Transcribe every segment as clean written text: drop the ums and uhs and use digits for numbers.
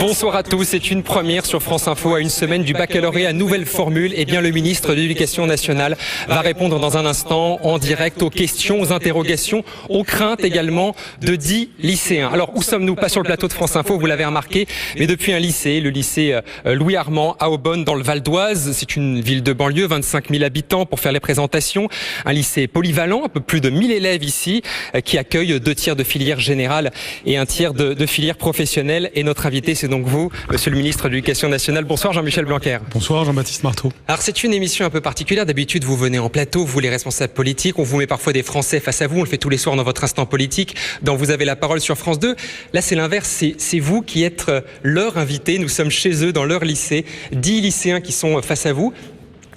Bonsoir à tous, c'est une première sur France Info à une semaine du baccalauréat nouvelle formule. Eh bien, le ministre de l'Éducation nationale va répondre dans un instant en direct aux questions, aux interrogations, aux craintes également de 10 lycéens. Alors, où sommes-nous? Pas sur le plateau de France Info, vous l'avez remarqué, mais depuis un lycée, le lycée Louis Armand à Aubonne dans le Val d'Oise. C'est une ville de banlieue, 25 000 habitants pour faire les présentations. Un lycée polyvalent, un peu plus de 1000 élèves ici, qui accueille 2 tiers de filière générale et 1 tiers de filière professionnelle. Et notre invité, c'est donc vous, monsieur le ministre de l'Éducation nationale. Bonsoir Jean-Michel Blanquer. Bonsoir Jean-Baptiste Marteau. Alors c'est une émission un peu particulière. D'habitude, vous venez en plateau, vous les responsables politiques. On vous met parfois des Français face à vous. On le fait tous les soirs dans votre instant politique, dont vous avez la parole sur France 2. Là, c'est l'inverse. C'est vous qui êtes leur invité. Nous sommes chez eux, dans leur lycée. 10 lycéens qui sont face à vous,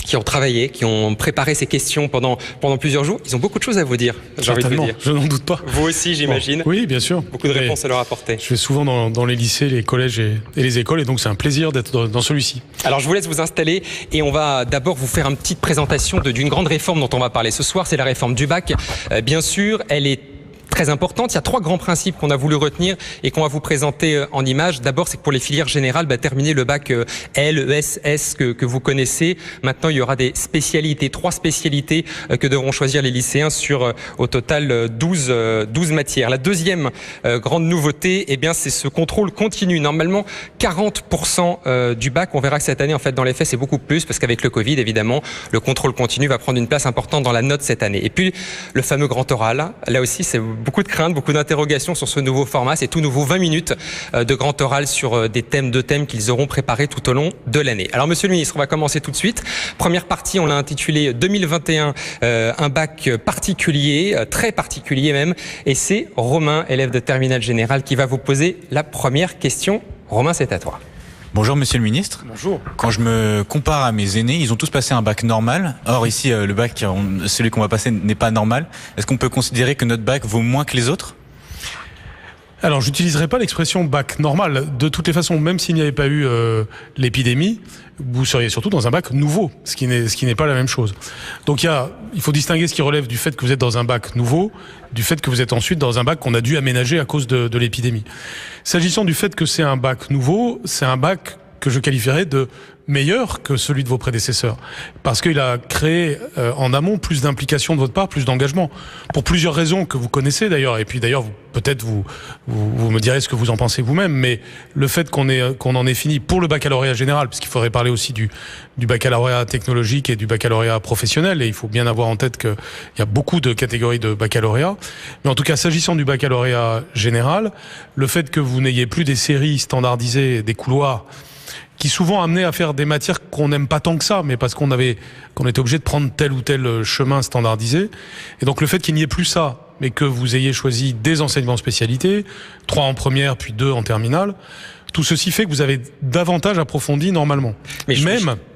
qui ont travaillé, qui ont préparé ces questions pendant plusieurs jours. Ils ont beaucoup de choses à vous dire, j'ai envie de vous dire. Je n'en doute pas. Vous aussi, j'imagine. Bon, oui, bien sûr. Beaucoup de réponses à leur apporter. Je vais souvent dans les lycées, les collèges et les écoles, et donc c'est un plaisir d'être dans celui-ci. Alors je vous laisse vous installer et on va d'abord vous faire une petite présentation d'une grande réforme dont on va parler ce soir. C'est la réforme du bac. Bien sûr, elle est très importante. Il y a 3 grands principes qu'on a voulu retenir et qu'on va vous présenter en images. D'abord, c'est que pour les filières générales, terminer le bac L, ES, S que vous connaissez. Maintenant, il y aura des spécialités, 3 spécialités que devront choisir les lycéens sur au total 12 matières. La deuxième grande nouveauté, eh bien, c'est ce contrôle continu. Normalement, 40% du bac. On verra que cette année, en fait, dans les faits, c'est beaucoup plus parce qu'avec le Covid, évidemment, le contrôle continu va prendre une place importante dans la note cette année. Et puis, le fameux grand oral. Là aussi, c'est beaucoup de craintes, beaucoup d'interrogations sur ce nouveau format. C'est tout nouveau 20 minutes de grand oral sur deux thèmes qu'ils auront préparés tout au long de l'année. Alors, monsieur le ministre, on va commencer tout de suite. Première partie, on l'a intitulé 2021, un bac particulier, très particulier même. Et c'est Romain, élève de terminale générale, qui va vous poser la première question. Romain, c'est à toi. Bonjour monsieur le ministre. Bonjour. Quand je me compare à mes aînés, ils ont tous passé un bac normal. Or ici, le bac, celui qu'on va passer n'est pas normal. Est-ce qu'on peut considérer que notre bac vaut moins que les autres ? Alors, j'utiliserai pas l'expression bac normal. De toutes les façons, même s'il n'y avait pas eu l'épidémie, vous seriez surtout dans un bac nouveau, ce qui n'est pas la même chose. Donc il faut distinguer ce qui relève du fait que vous êtes dans un bac nouveau, du fait que vous êtes ensuite dans un bac qu'on a dû aménager à cause de l'épidémie. S'agissant du fait que c'est un bac nouveau, c'est un bac que je qualifierais de meilleur que celui de vos prédécesseurs. Parce qu'il a créé en amont plus d'implication de votre part, plus d'engagement. Pour plusieurs raisons que vous connaissez d'ailleurs. Et puis d'ailleurs, peut-être vous me direz ce que vous en pensez vous-même. Mais le fait qu'on en ait fini pour le baccalauréat général, puisqu'il faudrait parler aussi du baccalauréat technologique et du baccalauréat professionnel. Et il faut bien avoir en tête qu'il y a beaucoup de catégories de baccalauréat. Mais en tout cas, s'agissant du baccalauréat général, le fait que vous n'ayez plus des séries standardisées, des couloirs, qui souvent amenaient à faire des matières qu'on n'aime pas tant que ça, mais parce qu'on était obligé de prendre tel ou tel chemin standardisé. Et donc le fait qu'il n'y ait plus ça, mais que vous ayez choisi des enseignements spécialités, 3 en première, puis 2 en terminale, tout ceci fait que vous avez davantage approfondi normalement. Mais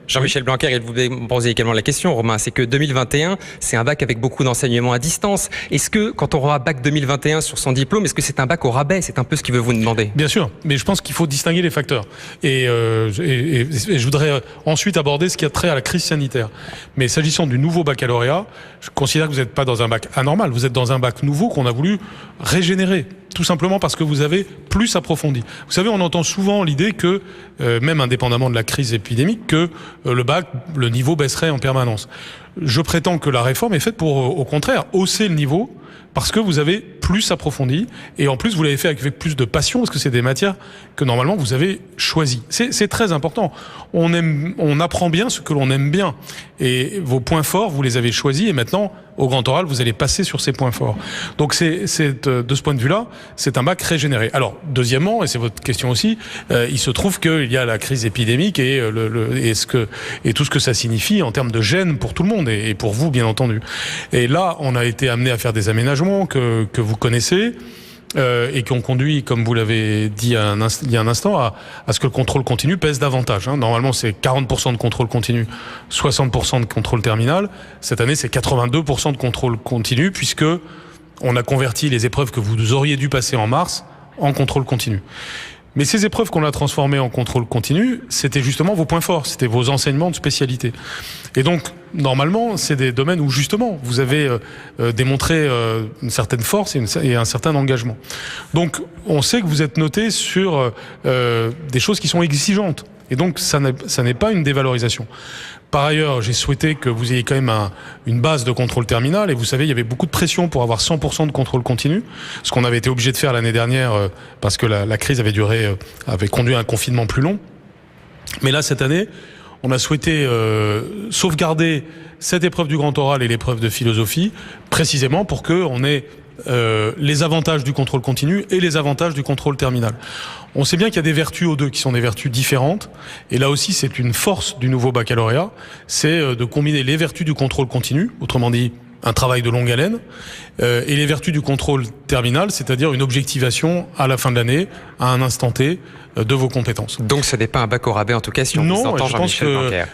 Jean-Michel Blanquer, il vous posait également la question, Romain, c'est que 2021, c'est un bac avec beaucoup d'enseignements à distance. Est-ce que, quand on aura bac 2021 sur son diplôme, est-ce que c'est un bac au rabais? C'est un peu ce qu'il veut vous demander. Bien sûr, mais je pense qu'il faut distinguer les facteurs. Et je voudrais ensuite aborder ce qui a trait à la crise sanitaire. Mais s'agissant du nouveau baccalauréat, je considère que vous n'êtes pas dans un bac anormal, vous êtes dans un bac nouveau qu'on a voulu régénérer. Tout simplement parce que vous avez plus approfondi. Vous savez, on entend souvent l'idée que, même indépendamment de la crise épidémique, que le bac, le niveau baisserait en permanence. Je prétends que la réforme est faite pour, au contraire, hausser le niveau parce que vous avez plus approfondi et en plus vous l'avez fait avec plus de passion parce que c'est des matières que normalement vous avez choisies. C'est très important. On apprend bien ce que l'on aime bien et vos points forts vous les avez choisis et maintenant au grand oral vous allez passer sur ces points forts. Donc de ce point de vue-là, c'est un bac régénéré. Alors deuxièmement, et c'est votre question aussi, il se trouve qu'il y a la crise épidémique et tout ce que ça signifie en termes de gêne pour tout le monde et pour vous bien entendu. Et là, on a été amené à faire des aménagements que vous connaissez et qui ont conduit, comme vous l'avez dit il y a un instant, à ce que le contrôle continu pèse davantage. Normalement, c'est 40% de contrôle continu, 60% de contrôle terminal. Cette année, c'est 82% de contrôle continu puisque on a converti les épreuves que vous auriez dû passer en mars en contrôle continu. Mais ces épreuves qu'on a transformées en contrôle continu, c'était justement vos points forts, c'était vos enseignements de spécialité. Et donc, normalement, c'est des domaines où justement vous avez démontré une certaine force et un certain engagement. Donc, on sait que vous êtes noté sur des choses qui sont exigeantes. Et donc, ça n'est pas une dévalorisation. Par ailleurs, j'ai souhaité que vous ayez quand même une base de contrôle terminal. Et vous savez, il y avait beaucoup de pression pour avoir 100% de contrôle continu, ce qu'on avait été obligé de faire l'année dernière parce que la crise avait conduit à un confinement plus long. Mais là, cette année, on a souhaité sauvegarder cette épreuve du grand oral et l'épreuve de philosophie, précisément pour qu'on ait les avantages du contrôle continu et les avantages du contrôle terminal. On sait bien qu'il y a des vertus aux deux qui sont des vertus différentes. Et là aussi, c'est une force du nouveau baccalauréat, c'est de combiner les vertus du contrôle continu, autrement dit un travail de longue haleine, et les vertus du contrôle terminal, c'est-à-dire une objectivation à la fin de l'année, à un instant T, de vos compétences. Donc ce n'est pas un bac au rabais en tout cas si on vous entend, Jean-Michel Blanquer.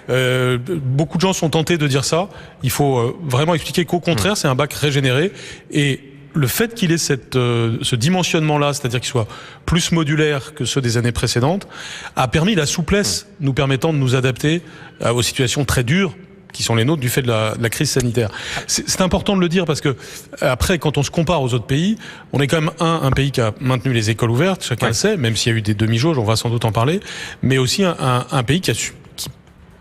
Beaucoup de gens sont tentés de dire ça. Il faut vraiment expliquer qu'au contraire, c'est un bac régénéré. Et le fait qu'il ait ce dimensionnement-là, c'est-à-dire qu'il soit plus modulaire que ceux des années précédentes, a permis la souplesse nous permettant de nous adapter aux situations très dures qui sont les nôtres du fait de la crise sanitaire. C'est important de le dire parce que après, quand on se compare aux autres pays, on est quand même un pays qui a maintenu les écoles ouvertes, chacun le sait, même s'il y a eu des demi-jauges, on va sans doute en parler, mais aussi un pays qui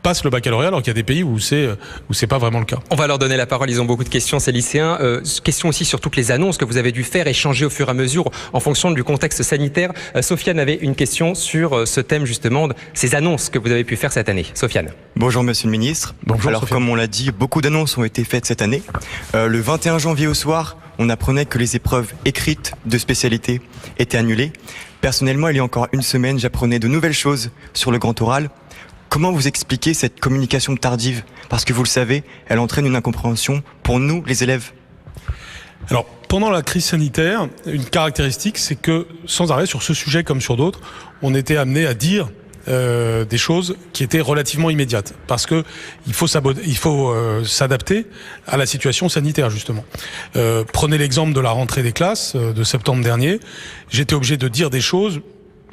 passe le baccalauréat alors qu'il y a des pays où c'est pas vraiment le cas. On va leur donner la parole, ils ont beaucoup de questions, ces lycéens. Question aussi sur toutes les annonces que vous avez dû faire et changer au fur et à mesure en fonction du contexte sanitaire. Sofiane avait une question sur ce thème justement, ces annonces que vous avez pu faire cette année. Sofiane. Bonjour Monsieur le Ministre. Bonjour, alors Sofiane. comme on l'a dit, beaucoup d'annonces ont été faites cette année. Le 21 janvier au soir, on apprenait que les épreuves écrites de spécialité étaient annulées. Personnellement, il y a encore une semaine, j'apprenais de nouvelles choses sur le grand oral. Comment vous expliquez cette communication tardive? Parce que vous le savez, elle entraîne une incompréhension pour nous, les élèves. Alors, pendant la crise sanitaire, une caractéristique, c'est que sans arrêt, sur ce sujet comme sur d'autres, on était amené à dire des choses qui étaient relativement immédiates. Parce que il faut s'adapter à la situation sanitaire, justement. Prenez l'exemple de la rentrée des classes de septembre dernier. J'étais obligé de dire des choses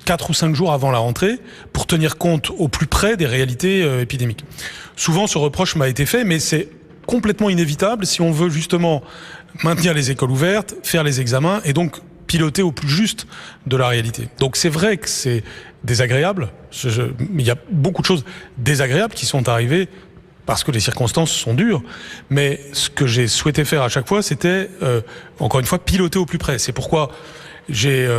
4 ou 5 jours avant la rentrée pour tenir compte au plus près des réalités épidémiques. Souvent, ce reproche m'a été fait, mais c'est complètement inévitable si on veut justement maintenir les écoles ouvertes, faire les examens et donc piloter au plus juste de la réalité. Donc c'est vrai que c'est désagréable, mais il y a beaucoup de choses désagréables qui sont arrivées parce que les circonstances sont dures, mais ce que j'ai souhaité faire à chaque fois, c'était, encore une fois, piloter au plus près. C'est pourquoi j'ai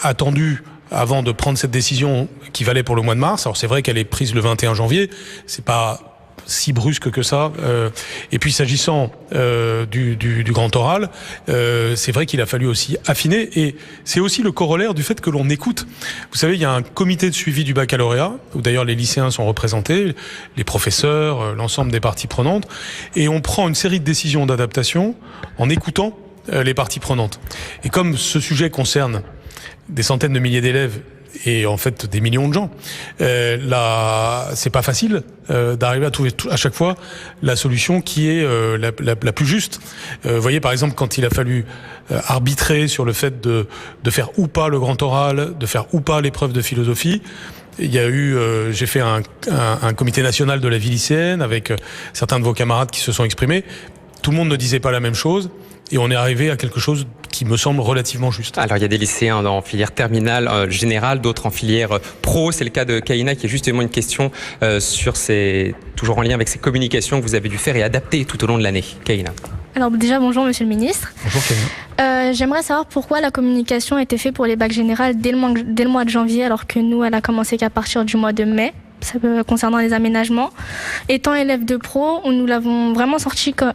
attendu avant de prendre cette décision qui valait pour le mois de mars. Alors c'est vrai qu'elle est prise le 21 janvier, c'est pas si brusque que ça. Et puis s'agissant du grand oral, c'est vrai qu'il a fallu aussi affiner, et c'est aussi le corollaire du fait que l'on écoute. Vous savez, il y a un comité de suivi du baccalauréat, où d'ailleurs les lycéens sont représentés, les professeurs, l'ensemble des parties prenantes, et on prend une série de décisions d'adaptation en écoutant les parties prenantes. Et comme ce sujet concerne des centaines de milliers d'élèves et en fait des millions de gens, là c'est pas facile d'arriver à trouver à chaque fois la solution qui est la plus juste. Vous voyez par exemple quand il a fallu arbitrer sur le fait de faire ou pas le grand oral, de faire ou pas l'épreuve de philosophie, il y a eu, j'ai fait un comité national de la vie lycéenne avec certains de vos camarades qui se sont exprimés. Tout le monde ne disait pas la même chose. Et on est arrivé à quelque chose qui me semble relativement juste. Alors il y a des lycéens en filière terminale générale, d'autres en filière pro. C'est le cas de Kaina qui a justement une question sur toujours en lien avec ces communications que vous avez dû faire et adapter tout au long de l'année. Kaina. Alors déjà bonjour Monsieur le Ministre. Bonjour Kaina. J'aimerais savoir pourquoi la communication a été faite pour les bacs générales dès le mois de janvier alors que nous elle a commencé qu'à partir du mois de mai. Concernant les aménagements. Étant élève de pro, nous l'avons vraiment senti comme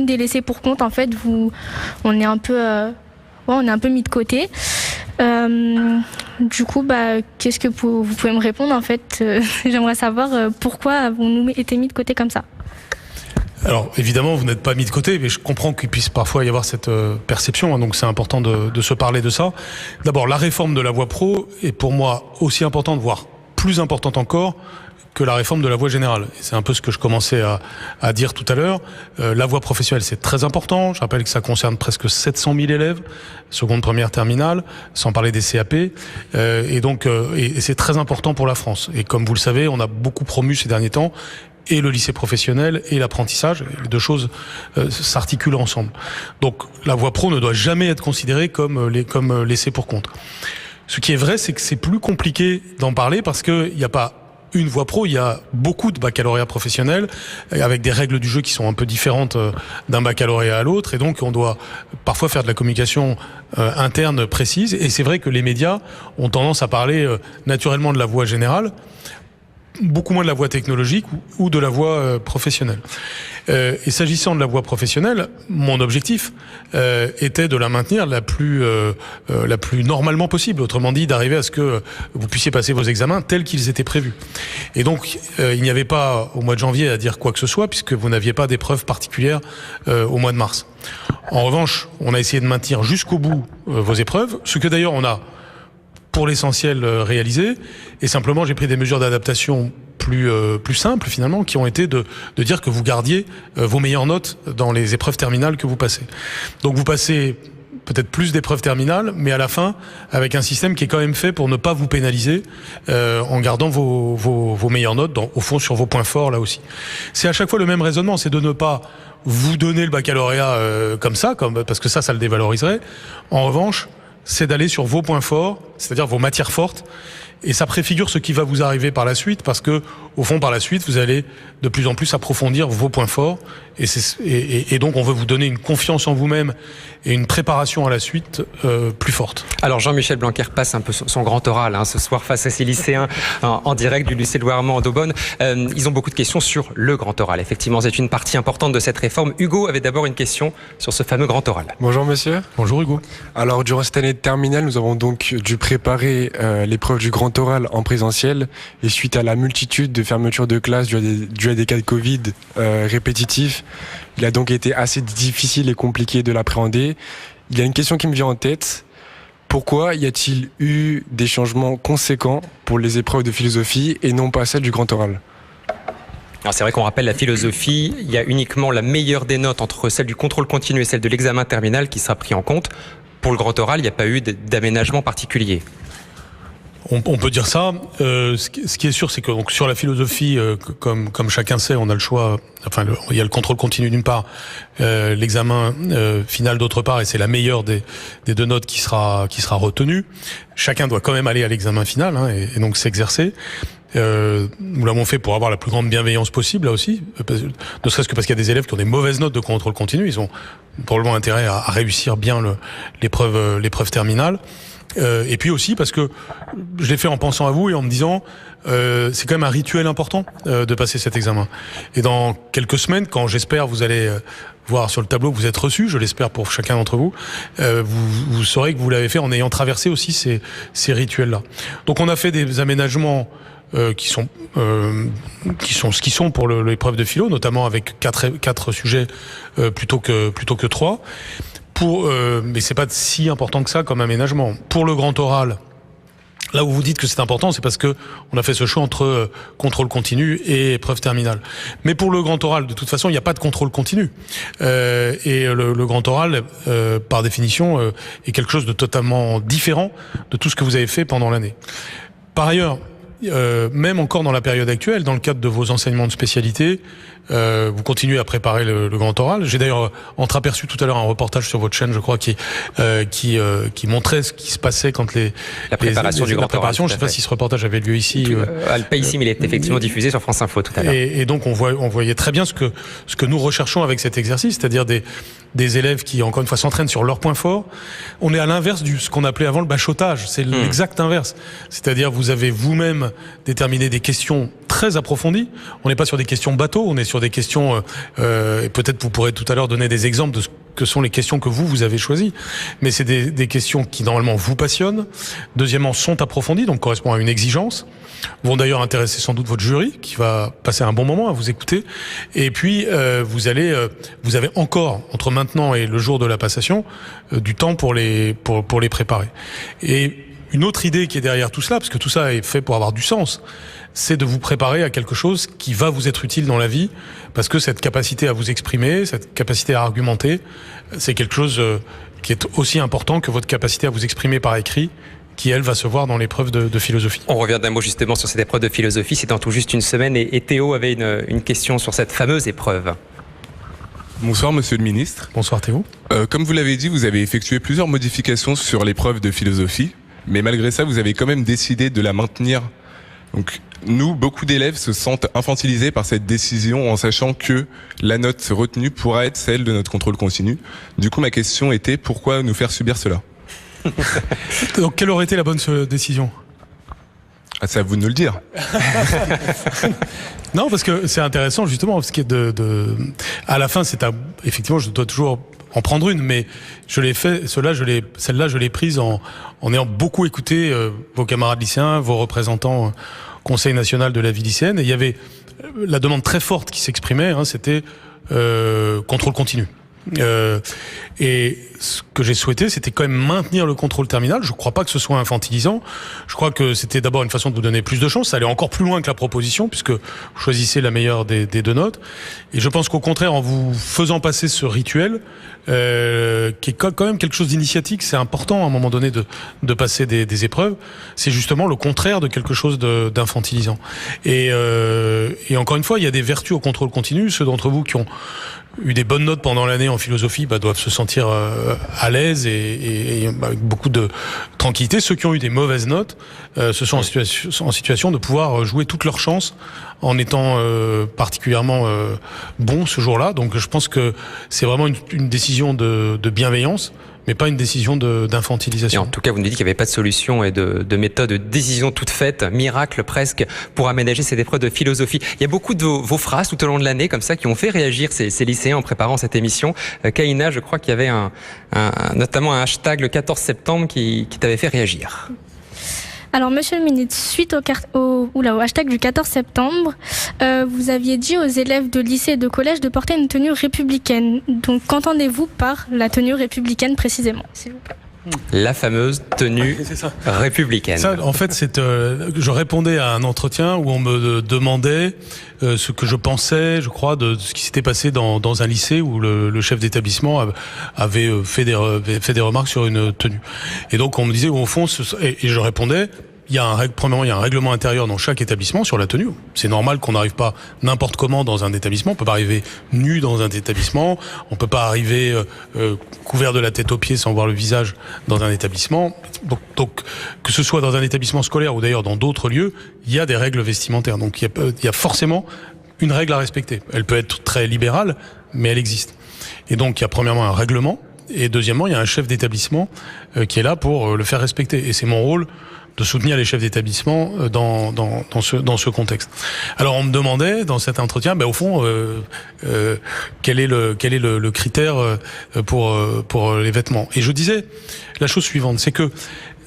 des laissés pour compte. En fait, on est un peu mis de côté. Du coup, qu'est-ce que vous pouvez me répondre en fait j'aimerais savoir pourquoi avons-nous été mis de côté comme ça. Alors évidemment vous n'êtes pas mis de côté, mais je comprends qu'il puisse parfois y avoir cette perception, hein, donc c'est important de se parler de ça. D'abord la réforme de la voie pro est pour moi aussi importante, voire plus importante encore que la réforme de la voie générale. Et c'est un peu ce que je commençais à dire tout à l'heure. La voie professionnelle, c'est très important. Je rappelle que ça concerne presque 700 000 élèves, seconde, première, terminale, sans parler des CAP. Et donc, c'est très important pour la France. Et comme vous le savez, on a beaucoup promu ces derniers temps et le lycée professionnel et l'apprentissage. Les deux choses s'articulent ensemble. Donc, la voie pro ne doit jamais être considérée comme laissée pour compte. Ce qui est vrai, c'est que c'est plus compliqué d'en parler parce qu'il n'y a pas une voie pro, il y a beaucoup de baccalauréats professionnels avec des règles du jeu qui sont un peu différentes d'un baccalauréat à l'autre, et donc on doit parfois faire de la communication interne précise, et c'est vrai que les médias ont tendance à parler naturellement de la voie générale, beaucoup moins de la voie technologique ou de la voie professionnelle. Et s'agissant de la voie professionnelle, mon objectif était de la maintenir la plus normalement possible. Autrement dit, d'arriver à ce que vous puissiez passer vos examens tels qu'ils étaient prévus. Et donc, il n'y avait pas au mois de janvier à dire quoi que ce soit, puisque vous n'aviez pas d'épreuves particulières au mois de mars. En revanche, on a essayé de maintenir jusqu'au bout vos épreuves, ce que d'ailleurs on a pour l'essentiel réalisé, et simplement j'ai pris des mesures d'adaptation plus simples finalement, qui ont été de dire que vous gardiez vos meilleures notes dans les épreuves terminales que vous passez. Donc vous passez peut-être plus d'épreuves terminales, mais à la fin avec un système qui est quand même fait pour ne pas vous pénaliser en gardant vos meilleures notes, au fond sur vos points forts là aussi. C'est à chaque fois le même raisonnement, c'est de ne pas vous donner le baccalauréat comme ça, parce que ça le dévaloriserait. En revanche, c'est d'aller sur vos points forts, c'est-à-dire vos matières fortes, et ça préfigure ce qui va vous arriver par la suite, parce que, au fond, par la suite, vous allez de plus en plus approfondir vos points forts, et donc on veut vous donner une confiance en vous-même et une préparation à la suite plus forte. Alors Jean-Michel Blanquer passe un peu son grand oral ce soir face à ces lycéens en direct du lycée Louis Armand d'Aubonne. Ils ont beaucoup de questions sur le grand oral. Effectivement, c'est une partie importante de cette réforme. Hugo avait d'abord une question sur ce fameux grand oral. Bonjour monsieur. Bonjour Hugo. Alors durant cette année de terminale, nous avons donc dû préparer l'épreuve du grand oral en présentiel, et suite à la multitude de fermetures de classes dues à des cas de Covid répétitifs, il a donc été assez difficile et compliqué de l'appréhender. Il y a une question qui me vient en tête. Pourquoi y a-t-il eu des changements conséquents pour les épreuves de philosophie et non pas celles du grand oral ? Alors c'est vrai qu'on rappelle la philosophie, il y a uniquement la meilleure des notes entre celle du contrôle continu et celle de l'examen terminal qui sera pris en compte. Pour le grand oral, il n'y a pas eu d'aménagement particulier. On peut dire ça. Ce qui est sûr, c'est que donc sur la philosophie, comme chacun sait, on a le choix. Enfin, il y a le contrôle continu d'une part, l'examen final d'autre part, et c'est la meilleure des deux notes qui sera retenue. Chacun doit quand même aller à l'examen final et donc s'exercer. Nous l'avons fait pour avoir la plus grande bienveillance possible là aussi, ne serait-ce que parce qu'il y a des élèves qui ont des mauvaises notes de contrôle continu. Ils ont probablement intérêt à réussir bien l'épreuve terminale. Et puis aussi parce que je l'ai fait en pensant à vous et en me disant c'est quand même un rituel important de passer cet examen. Et dans quelques semaines, quand j'espère vous allez voir sur le tableau que vous êtes reçus, je l'espère pour chacun d'entre vous, vous saurez que vous l'avez fait en ayant traversé aussi ces rituels-là. Donc on a fait des aménagements qui sont ce qu'ils sont pour l'épreuve de philo, notamment avec quatre sujets plutôt que 3. Mais c'est pas si important que ça comme aménagement. Pour le grand oral, là où vous dites que c'est important, c'est parce que on a fait ce choix entre contrôle continu et épreuve terminale. Mais pour le grand oral, de toute façon, il n'y a pas de contrôle continu. Et le grand oral, par définition, est quelque chose de totalement différent de tout ce que vous avez fait pendant l'année. Par ailleurs, même encore dans la période actuelle, dans le cadre de vos enseignements de spécialité, vous continuez à préparer le grand oral. J'ai d'ailleurs entreaperçu tout à l'heure un reportage sur votre chaîne, je crois, qui montrait ce qui se passait quand la préparation du grand oral. Je ne sais pas si ce reportage avait lieu ici. Pas ici, mais il est effectivement diffusé sur France Info tout à l'heure. Et donc on voyait très bien ce que nous recherchons avec cet exercice, c'est-à-dire des élèves qui, encore une fois, s'entraînent sur leurs points forts. On est à l'inverse ce qu'on appelait avant le bachotage. C'est l'exact inverse. C'est-à-dire, vous avez vous-même déterminé des questions très approfondies. On n'est pas sur des questions bateau, on est sur des questions, et peut-être vous pourrez tout à l'heure donner des exemples de ce que sont les questions que vous avez choisies. Mais c'est des questions qui, normalement, vous passionnent. Deuxièmement, sont approfondies, donc correspondent à une exigence. Vont d'ailleurs intéresser sans doute votre jury, qui va passer un bon moment à vous écouter. Et puis, vous avez encore, entre maintenant et le jour de la passation, du temps pour les préparer. Et Une autre idée qui est derrière tout cela, parce que tout ça est fait pour avoir du sens, c'est de vous préparer à quelque chose qui va vous être utile dans la vie, parce que cette capacité à vous exprimer, cette capacité à argumenter, c'est quelque chose qui est aussi important que votre capacité à vous exprimer par écrit, qui, elle, va se voir dans l'épreuve de philosophie. On revient d'un mot justement sur cette épreuve de philosophie. C'est dans tout juste une semaine et Théo avait une question sur cette fameuse épreuve. Bonsoir Monsieur le Ministre. Bonsoir Théo. Comme vous l'avez dit, vous avez effectué plusieurs modifications sur l'épreuve de philosophie, mais malgré ça, vous avez quand même décidé de la maintenir. Donc nous, beaucoup d'élèves se sentent infantilisés par cette décision en sachant que la note retenue pourra être celle de notre contrôle continu. Du coup, ma question était pourquoi nous faire subir cela ? Donc, quelle aurait été la bonne décision ? Ah, c'est à vous de nous le dire. Non, parce que c'est intéressant justement, parce que à la fin, effectivement, je dois toujours en prendre une, mais je l'ai fait. Celle-là, je l'ai prise en ayant beaucoup écouté vos camarades lycéens, vos représentants au Conseil national de la vie lycéenne. Et il y avait la demande très forte qui s'exprimait, c'était contrôle continu. Et ce que j'ai souhaité, c'était quand même maintenir le contrôle terminal. Je ne crois pas que ce soit infantilisant. Je crois que c'était d'abord une façon de vous donner plus de chance. Ça allait encore plus loin que la proposition, puisque vous choisissez la meilleure des deux notes. Et je pense qu'au contraire, en vous faisant passer ce rituel, qui est quand même quelque chose d'initiatique, c'est important à un moment donné de passer des épreuves, c'est justement le contraire de quelque chose d'infantilisant. Et encore une fois, il y a des vertus au contrôle continu. Ceux d'entre vous qui ont eu des bonnes notes pendant l'année en philosophie doivent se sentir à l'aise et avec beaucoup de tranquillité. Ceux qui ont eu des mauvaises notes se sont en situation de pouvoir jouer toutes leurs chances en étant particulièrement bons ce jour-là. Donc je pense que c'est vraiment une décision de bienveillance, mais pas une décision d'infantilisation. Et en tout cas, vous nous dites qu'il n'y avait pas de solution et de méthode, de décision toute faite, miracle presque, pour aménager cette épreuve de philosophie. Il y a beaucoup de vos phrases tout au long de l'année, comme ça, qui ont fait réagir ces lycéens en préparant cette émission. Kaina, je crois qu'il y avait notamment un hashtag le 14 septembre qui t'avait fait réagir. Alors, monsieur le ministre, suite au hashtag du 14 septembre, vous aviez dit aux élèves de lycée et de collège de porter une tenue républicaine. Donc, qu'entendez-vous par la tenue républicaine précisément, s'il vous plaît ? La fameuse tenue républicaine. Ça, en fait, je répondais à un entretien où on me demandait ce que je pensais, je crois, de ce qui s'était passé dans un lycée où le chef d'établissement avait fait des remarques sur une tenue. Et donc, on me disait, au fond, et je répondais, premièrement, il y a un règlement intérieur dans chaque établissement sur la tenue. C'est normal qu'on n'arrive pas n'importe comment dans un établissement. On peut pas arriver nu dans un établissement. On peut pas arriver couvert de la tête aux pieds sans voir le visage dans un établissement. Donc que ce soit dans un établissement scolaire ou d'ailleurs dans d'autres lieux, il y a des règles vestimentaires. Donc il y a forcément une règle à respecter. Elle peut être très libérale, mais elle existe. Et donc il y a premièrement un règlement. Et deuxièmement, il y a un chef d'établissement qui est là pour le faire respecter. Et c'est mon rôle de soutenir les chefs d'établissement dans ce contexte. Alors on me demandait dans cet entretien, au fond, quel est le critère pour les vêtements. Et je disais la chose suivante, c'est que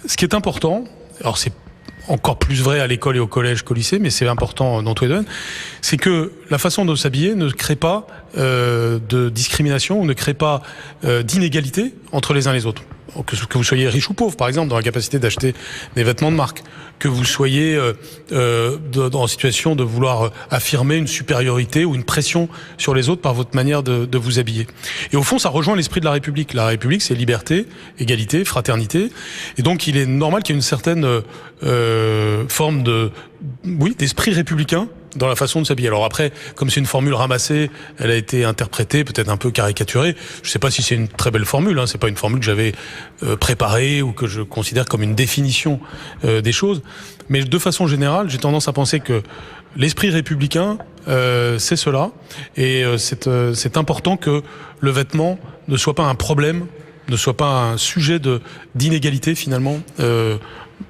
ce qui est important, alors c'est encore plus vrai à l'école et au collège qu'au lycée, mais c'est important dans tous les domaines, c'est que la façon de s'habiller ne crée pas de discrimination, ou ne crée pas d'inégalité entre les uns et les autres. Que vous soyez riche ou pauvre, par exemple, dans la capacité d'acheter des vêtements de marque, que vous soyez en situation de vouloir affirmer une supériorité ou une pression sur les autres par votre manière de vous habiller. Et au fond, ça rejoint l'esprit de la République. La République, c'est liberté, égalité, fraternité. Et donc, il est normal qu'il y ait une certaine forme d'esprit républicain dans la façon de s'habiller. Alors après, comme c'est une formule ramassée, elle a été interprétée, peut-être un peu caricaturée. Je sais pas si c'est une très belle formule, c'est pas une formule que j'avais préparée ou que je considère comme une définition des choses. Mais de façon générale, j'ai tendance à penser que l'esprit républicain, c'est cela. Et c'est important que le vêtement ne soit pas un problème, ne soit pas un sujet d'inégalité finalement,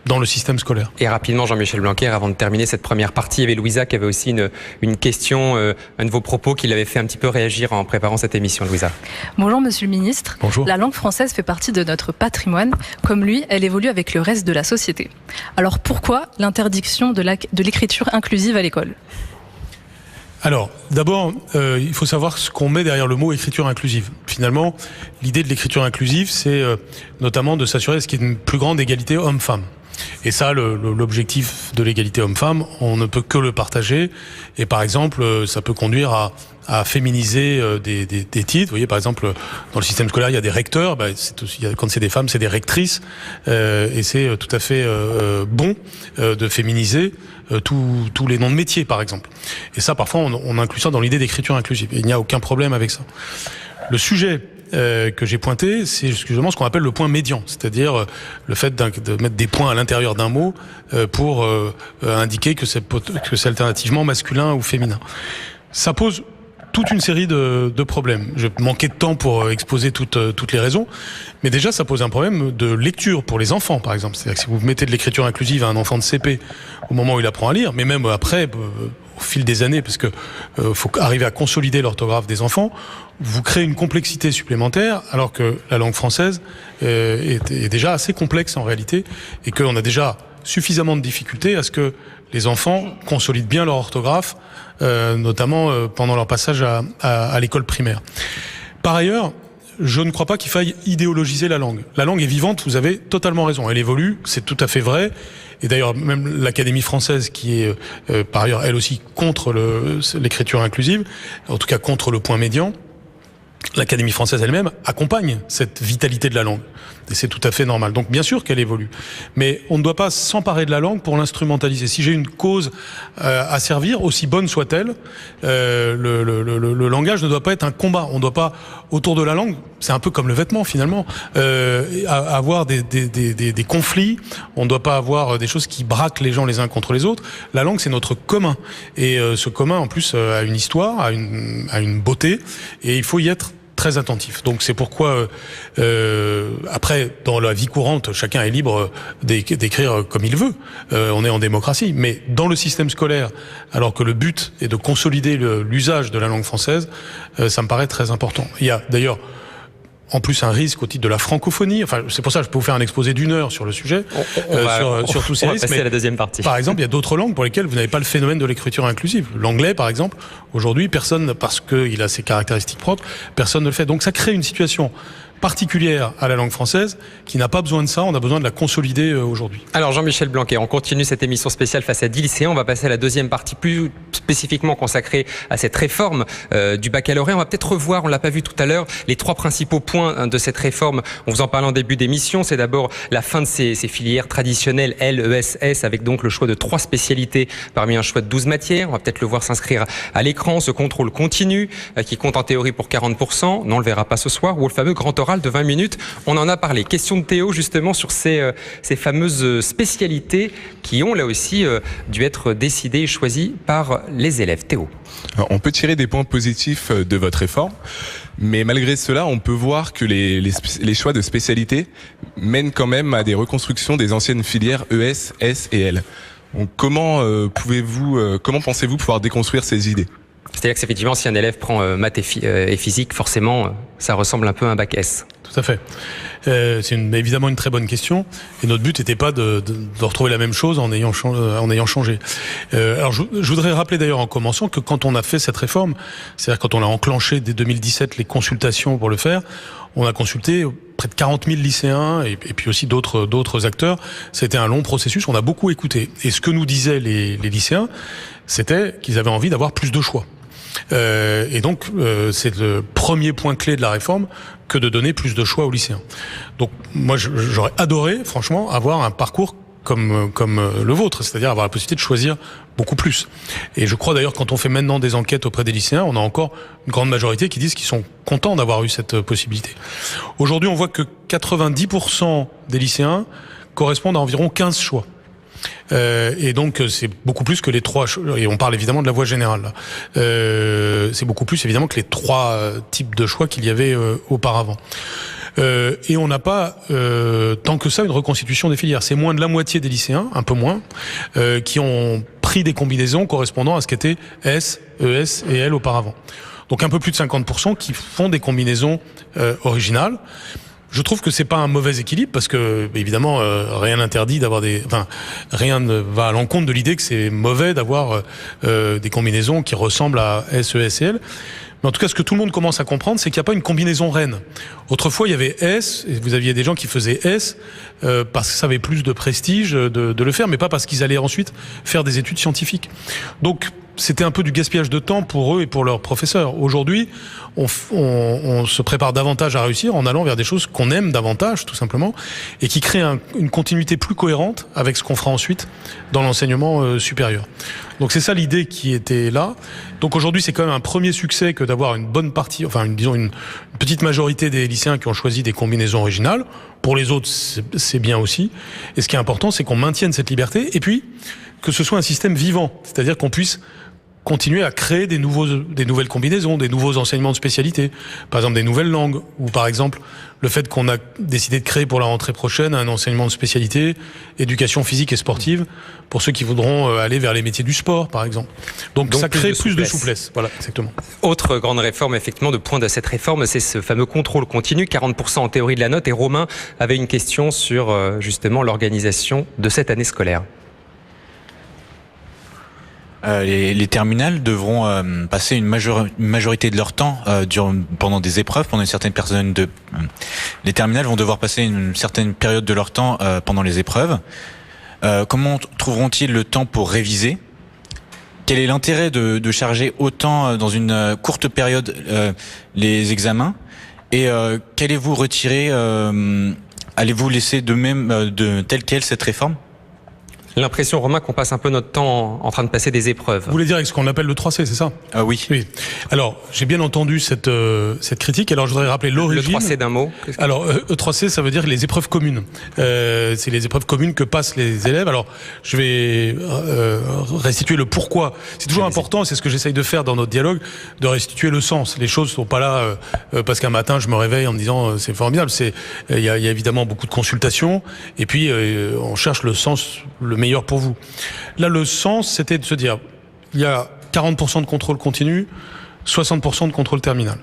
dans le système scolaire. Et rapidement, Jean-Michel Blanquer, avant de terminer cette première partie, il y avait Louisa qui avait aussi une question, un de vos propos qui l'avait fait un petit peu réagir en préparant cette émission. Louisa. Bonjour Monsieur le Ministre. Bonjour. La langue française fait partie de notre patrimoine. Comme lui, elle évolue avec le reste de la société. Alors pourquoi l'interdiction de l'écriture inclusive à l'école ? Alors, d'abord, il faut savoir ce qu'on met derrière le mot écriture inclusive. Finalement, l'idée de l'écriture inclusive, c'est notamment de s'assurer qu'il y ait une plus grande égalité homme-femme. Et ça, l'objectif de l'égalité homme-femme, on ne peut que le partager. Et par exemple, ça peut conduire à féminiser des titres. Vous voyez, par exemple, dans le système scolaire, il y a des recteurs. Quand c'est des femmes, c'est des rectrices. Et c'est tout à fait bon de féminiser tous les noms de métiers, par exemple. Et ça, parfois, on inclut ça dans l'idée d'écriture inclusive. Et il n'y a aucun problème avec ça. Le sujet que j'ai pointé, c'est justement ce qu'on appelle le point médian, c'est-à-dire le fait de mettre des points à l'intérieur d'un mot pour indiquer que c'est alternativement masculin ou féminin. Ça pose toute une série de problèmes. Je manquais de temps pour exposer toutes les raisons, mais déjà ça pose un problème de lecture pour les enfants, par exemple. C'est-à-dire que si vous mettez de l'écriture inclusive à un enfant de CP au moment où il apprend à lire, mais même après, au fil des années, parce que faut arriver à consolider l'orthographe des enfants, vous créez une complexité supplémentaire, alors que la langue française est déjà assez complexe en réalité, et qu'on a déjà suffisamment de difficultés à ce que les enfants consolident bien leur orthographe, notamment pendant leur passage à l'école primaire. Par ailleurs, je ne crois pas qu'il faille idéologiser la langue. La langue est vivante, vous avez totalement raison. Elle évolue, c'est tout à fait vrai. Et d'ailleurs, même l'Académie française, qui est par ailleurs elle aussi contre l'écriture inclusive, en tout cas contre le point médian, l'Académie française elle-même accompagne cette vitalité de la langue. Et c'est tout à fait normal. Donc bien sûr qu'elle évolue. Mais on ne doit pas s'emparer de la langue pour l'instrumentaliser. Si j'ai une cause à servir, aussi bonne soit-elle, le langage ne doit pas être un combat. On ne doit pas, autour de la langue, c'est un peu comme le vêtement finalement, avoir des conflits. On ne doit pas avoir des choses qui braquent les gens les uns contre les autres. La langue, c'est notre commun. Et ce commun, en plus, a une histoire, a une beauté. Et il faut y être très attentif. Donc c'est pourquoi après, dans la vie courante, chacun est libre d'écrire comme il veut. On est en démocratie. Mais dans le système scolaire, alors que le but est de consolider l'usage de la langue française, ça me paraît très important. Il y a d'ailleurs en plus un risque au titre de la francophonie. Enfin, c'est pour ça que je peux vous faire un exposé d'1 heure sur le sujet, sur tous ces risques. Passer à la deuxième partie. Par exemple, il y a d'autres langues pour lesquelles vous n'avez pas le phénomène de l'écriture inclusive. L'anglais, par exemple, aujourd'hui, personne, parce qu'il a ses caractéristiques propres, personne ne le fait. Donc ça crée une situation particulière à la langue française qui n'a pas besoin de ça, on a besoin de la consolider aujourd'hui. Alors Jean-Michel Blanquer, on continue cette émission spéciale face à 10 lycéens, on va passer à la deuxième partie plus spécifiquement consacrée à cette réforme du baccalauréat. On va peut-être revoir, on l'a pas vu tout à l'heure, les trois principaux points de cette réforme. On vous en parle en début d'émission, c'est d'abord la fin de ces filières traditionnelles L, ES, S, avec donc le choix de 3 spécialités parmi un choix de 12 matières. On va peut-être le voir s'inscrire à l'écran, ce contrôle continu qui compte en théorie pour 40%, non on le verra pas ce soir, ou le fameux grand oral de 20 minutes. On en a parlé. Question de Théo justement sur ces fameuses spécialités qui ont là aussi dû être décidées et choisies par les élèves. Théo. Alors, on peut tirer des points positifs de votre réforme, mais malgré cela, on peut voir que les choix de spécialités mènent quand même à des reconstructions des anciennes filières ES, S et L. Donc, comment pensez-vous pouvoir déconstruire ces idées ? C'est-à-dire que effectivement, si un élève prend maths et physique, forcément, ça ressemble un peu à un bac S. Tout à fait. C'est évidemment une très bonne question. Et notre but n'était pas de retrouver la même chose en ayant changé. Alors, je voudrais rappeler d'ailleurs en commençant que quand on a fait cette réforme, c'est-à-dire quand on a enclenché dès 2017 les consultations pour le faire, on a consulté près de 40 000 lycéens et puis aussi d'autres acteurs. C'était un long processus. On a beaucoup écouté. Et ce que nous disaient les lycéens, c'était qu'ils avaient envie d'avoir plus de choix. Et donc, c'est le premier point clé de la réforme que de donner plus de choix aux lycéens. Donc, moi, j'aurais adoré, franchement, avoir un parcours comme le vôtre, c'est-à-dire avoir la possibilité de choisir beaucoup plus. Et je crois d'ailleurs, quand on fait maintenant des enquêtes auprès des lycéens, on a encore une grande majorité qui disent qu'ils sont contents d'avoir eu cette possibilité. Aujourd'hui, on voit que 90% des lycéens correspondent à environ 15 choix. Et donc c'est beaucoup plus que les 3, et on parle évidemment de la voie générale là. C'est beaucoup plus évidemment que les 3 types de choix qu'il y avait auparavant. Et on n'a pas tant que ça une reconstitution des filières. C'est moins de la moitié des lycéens, un peu moins, qui ont pris des combinaisons correspondant à ce qu'étaient S, ES et L auparavant. Donc un peu plus de 50% qui font des combinaisons originales. Je trouve que c'est pas un mauvais équilibre parce que évidemment rien n'interdit d'avoir rien ne va à l'encontre de l'idée que c'est mauvais d'avoir des combinaisons qui ressemblent à S, E, S et L. Mais en tout cas, ce que tout le monde commence à comprendre, c'est qu'il n'y a pas une combinaison reine. Autrefois, il y avait S, et vous aviez des gens qui faisaient S parce que ça avait plus de prestige de le faire, mais pas parce qu'ils allaient ensuite faire des études scientifiques. Donc, c'était un peu du gaspillage de temps pour eux et pour leurs professeurs. Aujourd'hui, on se prépare davantage à réussir en allant vers des choses qu'on aime davantage, tout simplement, et qui créent une continuité plus cohérente avec ce qu'on fera ensuite dans l'enseignement supérieur. Donc c'est ça l'idée qui était là. Donc aujourd'hui, c'est quand même un premier succès que d'avoir une bonne partie, enfin disons une petite majorité des lycéens qui ont choisi des combinaisons originales. Pour les autres, c'est bien aussi. Et ce qui est important, c'est qu'on maintienne cette liberté et puis que ce soit un système vivant, c'est-à-dire qu'on puisse continuer à créer des nouvelles combinaisons, des nouveaux enseignements de spécialité, par exemple des nouvelles langues, ou par exemple le fait qu'on a décidé de créer pour la rentrée prochaine un enseignement de spécialité, éducation physique et sportive, pour ceux qui voudront aller vers les métiers du sport, par exemple. Donc ça crée plus de souplesse. Voilà, exactement. Autre grande réforme, effectivement, de pointe de cette réforme, c'est ce fameux contrôle continu, 40% en théorie de la note. Et Romain avait une question sur justement l'organisation de cette année scolaire. Les terminales devront passer une majorité de leur temps pendant des épreuves, pendant une certaine période les terminales vont devoir passer une certaine période de leur temps pendant les épreuves. Comment trouveront-ils le temps pour réviser? Quel est l'intérêt de charger autant dans une courte période les examens? Et qu'allez-vous retirer? Allez-vous laisser de même telle quelle cette réforme? L'impression, Romain, qu'on passe un peu notre temps en train de passer des épreuves. Vous voulez dire avec ce qu'on appelle le 3C, c'est ça? Ah oui. Oui. Alors, j'ai bien entendu cette critique. Alors, je voudrais rappeler l'origine. Le 3C d'un mot. Alors, E3C, ça veut dire les épreuves communes. C'est les épreuves communes que passent les élèves. Alors, je vais restituer le pourquoi. C'est toujours important, c'est ce que j'essaye de faire dans notre dialogue, de restituer le sens. Les choses sont pas là parce qu'un matin, je me réveille en me disant c'est formidable. Il y a évidemment beaucoup de consultations et puis on cherche le sens le meilleur pour vous. Là, le sens, c'était de se dire, il y a 40% de contrôle continu, 60% de contrôle terminal.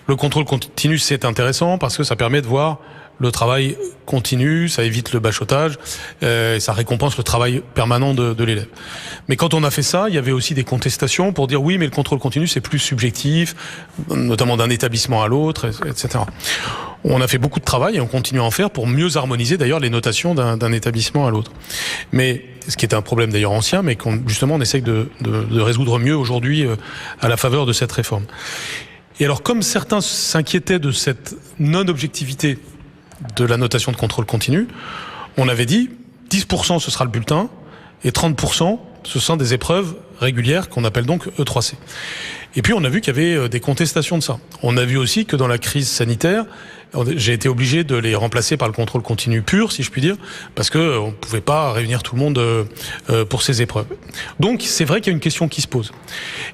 Le contrôle continu, c'est intéressant parce que ça permet de voir le travail continu, ça évite le bachotage, ça récompense le travail permanent de l'élève. Mais quand on a fait ça, il y avait aussi des contestations pour dire oui, mais le contrôle continu, c'est plus subjectif, notamment d'un établissement à l'autre, etc. On a fait beaucoup de travail et on continue à en faire pour mieux harmoniser d'ailleurs les notations d'un établissement à l'autre. Mais ce qui est un problème d'ailleurs ancien, mais justement on essaye de résoudre mieux aujourd'hui à la faveur de cette réforme. Et alors comme certains s'inquiétaient de cette non-objectivité de la notation de contrôle continu, on avait dit 10% ce sera le bulletin et 30% ce sont des épreuves régulières qu'on appelle donc E3C. Et puis on a vu qu'il y avait des contestations de ça. On a vu aussi que dans la crise sanitaire, j'ai été obligé de les remplacer par le contrôle continu pur, si je puis dire, parce que on pouvait pas réunir tout le monde pour ces épreuves. Donc c'est vrai qu'il y a une question qui se pose.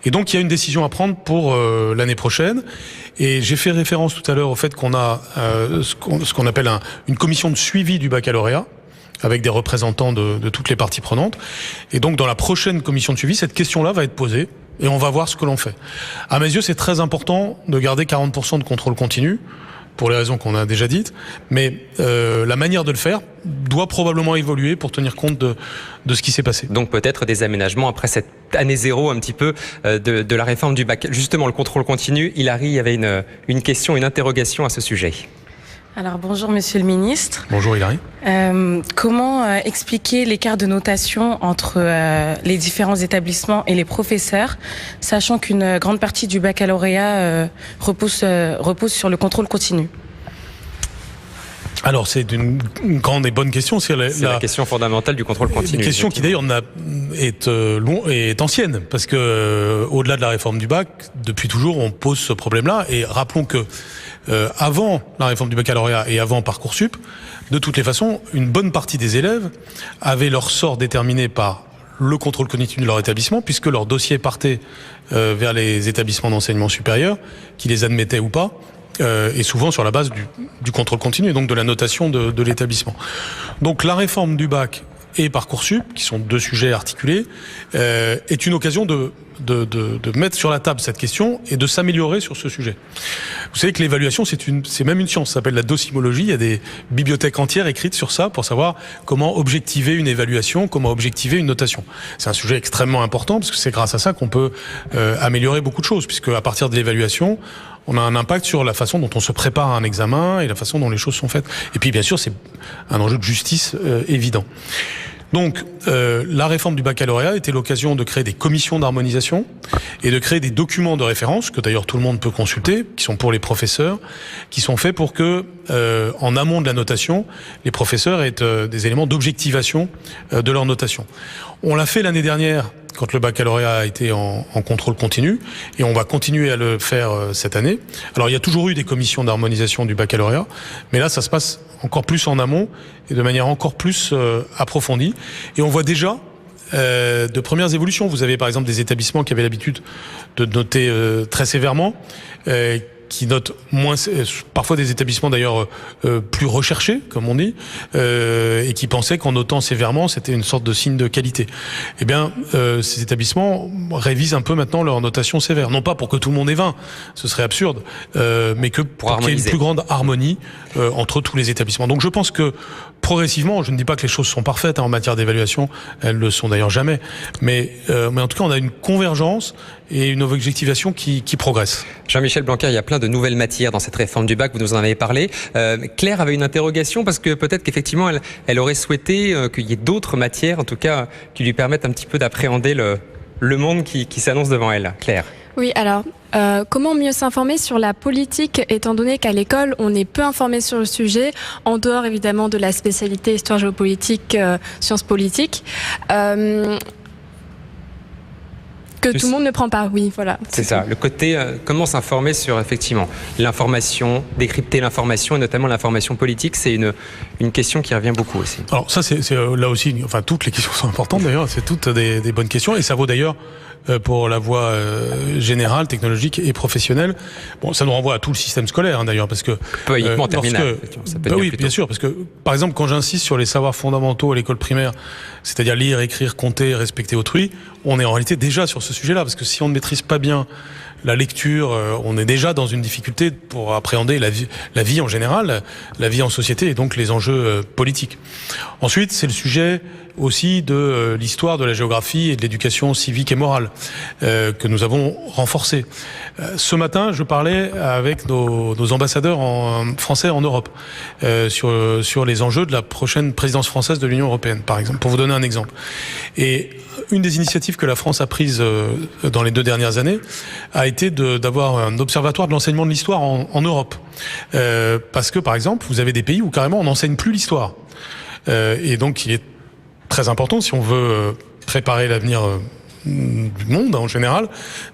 Et donc il y a une décision à prendre pour l'année prochaine. Et j'ai fait référence tout à l'heure au fait qu'on a ce qu'on appelle une commission de suivi du baccalauréat, avec des représentants de toutes les parties prenantes. Et donc dans la prochaine commission de suivi, cette question-là va être posée et on va voir ce que l'on fait. À mes yeux, c'est très important de garder 40% de contrôle continu, pour les raisons qu'on a déjà dites, mais la manière de le faire doit probablement évoluer pour tenir compte de ce qui s'est passé. Donc peut-être des aménagements après cette année zéro un petit peu de la réforme du bac. Justement, le contrôle continu, Hilary, il y avait une question, une interrogation à ce sujet. Alors bonjour Monsieur le Ministre. Bonjour Hilary. Comment expliquer l'écart de notation entre les différents établissements et les professeurs, sachant qu'une grande partie du baccalauréat repose sur le contrôle continu? Alors c'est une grande et bonne question. C'est la question fondamentale du contrôle continu. Une question qui d'ailleurs est ancienne, parce que au-delà de la réforme du bac, depuis toujours on pose ce problème-là. Et rappelons que avant la réforme du baccalauréat et avant Parcoursup, de toutes les façons, une bonne partie des élèves avaient leur sort déterminé par le contrôle continu de leur établissement, puisque leur dossier partait vers les établissements d'enseignement supérieur, qui les admettaient ou pas, et souvent sur la base du contrôle continu, et donc de la notation de l'établissement. Donc la réforme du bac et Parcoursup, qui sont 2 sujets articulés, est une occasion de mettre sur la table cette question et de s'améliorer sur ce sujet. Vous savez que l'évaluation, c'est même une science, ça s'appelle la docimologie. Il y a des bibliothèques entières écrites sur ça pour savoir comment objectiver une évaluation, comment objectiver une notation. C'est un sujet extrêmement important parce que c'est grâce à ça qu'on peut améliorer beaucoup de choses, puisque à partir de l'évaluation, on a un impact sur la façon dont on se prépare à un examen et la façon dont les choses sont faites. Et puis bien sûr, c'est un enjeu de justice évident. Donc, la réforme du baccalauréat était l'occasion de créer des commissions d'harmonisation et de créer des documents de référence, que d'ailleurs tout le monde peut consulter, qui sont pour les professeurs, qui sont faits pour que, en amont de la notation, les professeurs aient des éléments d'objectivation de leur notation. On l'a fait l'année dernière, quand le baccalauréat a été en contrôle continu, et on va continuer à le faire cette année. Alors il y a toujours eu des commissions d'harmonisation du baccalauréat, mais là ça se passe encore plus en amont et de manière encore plus approfondie. Et on voit déjà de premières évolutions. Vous avez par exemple des établissements qui avaient l'habitude de noter très sévèrement, qui notent moins, parfois des établissements d'ailleurs plus recherchés, comme on dit, et qui pensaient qu'en notant sévèrement, c'était une sorte de signe de qualité. Eh bien, ces établissements révisent un peu maintenant leur notation sévère. Non pas pour que tout le monde ait 20, ce serait absurde, mais que pour qu'il y ait une plus grande harmonie entre tous les établissements. Donc je pense que progressivement, je ne dis pas que les choses sont parfaites en matière d'évaluation, elles le sont d'ailleurs jamais, mais en tout cas on a une convergence et une objectivation qui progresse. Jean-Michel Blanquer, il y a plein de nouvelles matières dans cette réforme du bac, vous nous en avez parlé. Claire avait une interrogation parce que peut-être qu'effectivement elle aurait souhaité qu'il y ait d'autres matières, en tout cas, qui lui permettent un petit peu d'appréhender le monde qui s'annonce devant elle. Claire. Oui, alors, comment mieux s'informer sur la politique, étant donné qu'à l'école, on est peu informé sur le sujet, en dehors évidemment de la spécialité histoire géopolitique, sciences politiques, que tout le monde ne prend pas, oui, voilà. C'est ça, le côté comment s'informer sur effectivement l'information, décrypter l'information et notamment l'information politique, c'est une question qui revient beaucoup aussi. Alors ça, c'est là aussi, enfin toutes les questions sont importantes d'ailleurs, c'est toutes des bonnes questions et ça vaut d'ailleurs pour la voie générale, technologique et professionnelle. Bon, ça nous renvoie à tout le système scolaire d'ailleurs, parce que pas uniquement terminale. Oui, bien sûr, parce que par exemple, quand j'insiste sur les savoirs fondamentaux à l'école primaire, c'est-à-dire lire, écrire, compter, respecter autrui, on est en réalité déjà sur ce sujet-là, parce que si on ne maîtrise pas bien la lecture, on est déjà dans une difficulté pour appréhender la vie en général, la vie en société et donc les enjeux politiques. Ensuite, c'est le sujet aussi de l'histoire, de la géographie et de l'éducation civique et morale que nous avons renforcé. Ce matin, je parlais avec nos ambassadeurs français en Europe sur les enjeux de la prochaine présidence française de l'Union européenne, par exemple, pour vous donner un exemple. Et une des initiatives que la France a prises dans les 2 dernières années a été d'avoir un observatoire de l'enseignement de l'histoire en Europe. Parce que, par exemple, vous avez des pays où carrément on n'enseigne plus l'histoire. Et donc, il est très important, si on veut préparer l'avenir du monde en général,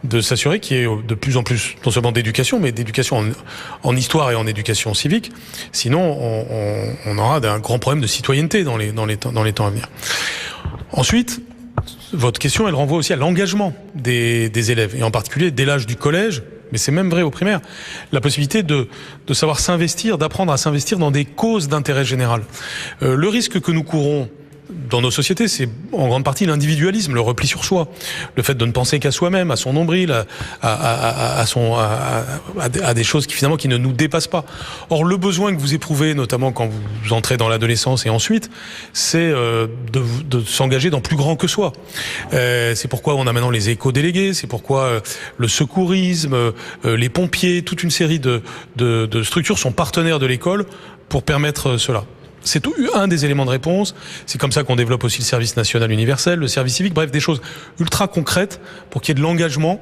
de s'assurer qu'il y ait de plus en plus, non seulement d'éducation, mais d'éducation en histoire et en éducation civique. Sinon, on aura un grand problème de citoyenneté dans les temps à venir. Ensuite, votre question, elle renvoie aussi à l'engagement des élèves, et en particulier dès l'âge du collège, mais c'est même vrai au primaire, la possibilité de savoir s'investir, d'apprendre à s'investir dans des causes d'intérêt général. Le risque que nous courons dans nos sociétés, c'est en grande partie l'individualisme, le repli sur soi, le fait de ne penser qu'à soi-même, à son nombril, à des choses qui finalement qui ne nous dépassent pas. Or, le besoin que vous éprouvez, notamment quand vous entrez dans l'adolescence et ensuite, c'est de s'engager dans plus grand que soi. C'est pourquoi on a maintenant les éco-délégués, c'est pourquoi le secourisme, les pompiers, toute une série de structures sont partenaires de l'école pour permettre cela. C'est un des éléments de réponse. C'est comme ça qu'on développe aussi le service national universel, le service civique, bref, des choses ultra concrètes pour qu'il y ait de l'engagement.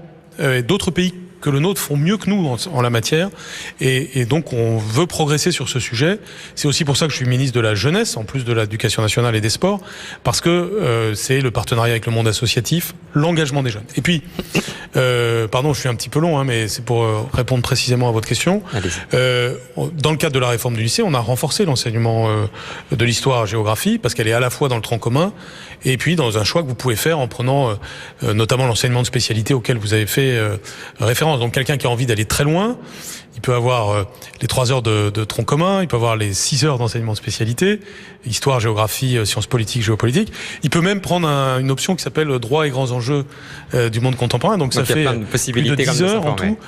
D'autres pays que le nôtre font mieux que nous en la matière. Et donc, on veut progresser sur ce sujet. C'est aussi pour ça que je suis ministre de la Jeunesse, en plus de l'Éducation nationale et des Sports, parce que c'est le partenariat avec le monde associatif, l'engagement des jeunes. Et puis, pardon, je suis un petit peu long, mais c'est pour répondre précisément à votre question. Dans le cadre de la réforme du lycée, on a renforcé l'enseignement de l'histoire-géographie, parce qu'elle est à la fois dans le tronc commun, et puis dans un choix que vous pouvez faire en prenant notamment l'enseignement de spécialité auquel vous avez fait référence. Donc quelqu'un qui a envie d'aller très loin, il peut avoir les 3 heures de tronc commun, il peut avoir les 6 heures d'enseignement de spécialité, histoire, géographie, sciences politiques, géopolitique. Il peut même prendre une option qui s'appelle droit et grands enjeux du monde contemporain. Donc ça fait plus de 10 heures en tout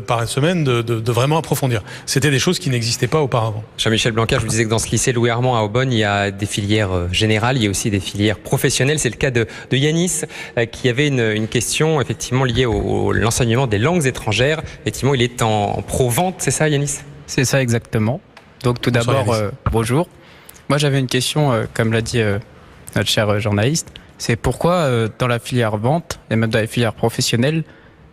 par semaine de vraiment approfondir. C'était des choses qui n'existaient pas auparavant. Jean-Michel Blanquer, je vous disais que dans ce lycée Louis Armand à Aubonne, il y a des filières générales, il y a aussi des filières professionnelles. C'est le cas de Yanis qui avait une question effectivement liée à l'enseignement des langues étrangères. Effectivement, il est en pro-vente, c'est ça Yanis ? C'est ça exactement. Donc tout d'abord, bonjour. Moi j'avais une question, comme l'a dit notre cher journaliste, c'est pourquoi dans la filière vente et même dans la filière professionnelle,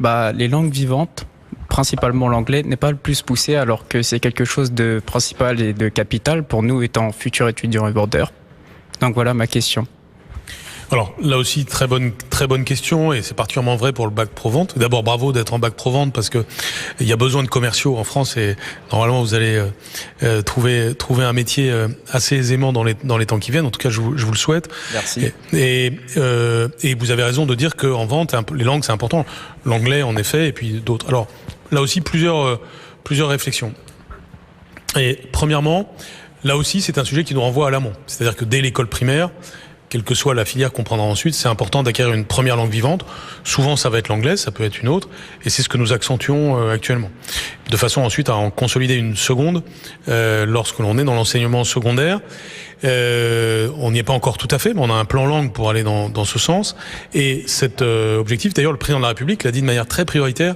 les langues vivantes, principalement l'anglais, n'est pas le plus poussé alors que c'est quelque chose de principal et de capital pour nous étant futurs étudiants et bordeurs. Donc voilà ma question. Alors là aussi très bonne question et c'est particulièrement vrai pour le bac pro vente. D'abord bravo d'être en bac pro vente parce que il y a besoin de commerciaux en France et normalement vous allez trouver un métier assez aisément dans les temps qui viennent. En tout cas je vous le souhaite. Merci. Et vous avez raison de dire que en vente les langues c'est important. L'anglais en effet et puis d'autres. Alors là aussi plusieurs réflexions. Et premièrement là aussi c'est un sujet qui nous renvoie à l'amont. C'est-à-dire que dès l'école primaire, quelle que soit la filière qu'on prendra ensuite, c'est important d'acquérir une première langue vivante. Souvent, ça va être l'anglais, ça peut être une autre, et c'est ce que nous accentuons actuellement. De façon ensuite à en consolider une seconde lorsque l'on est dans l'enseignement secondaire. On n'y est pas encore tout à fait, mais on a un plan langue pour aller dans ce sens. Et cet objectif, d'ailleurs, le président de la République l'a dit de manière très prioritaire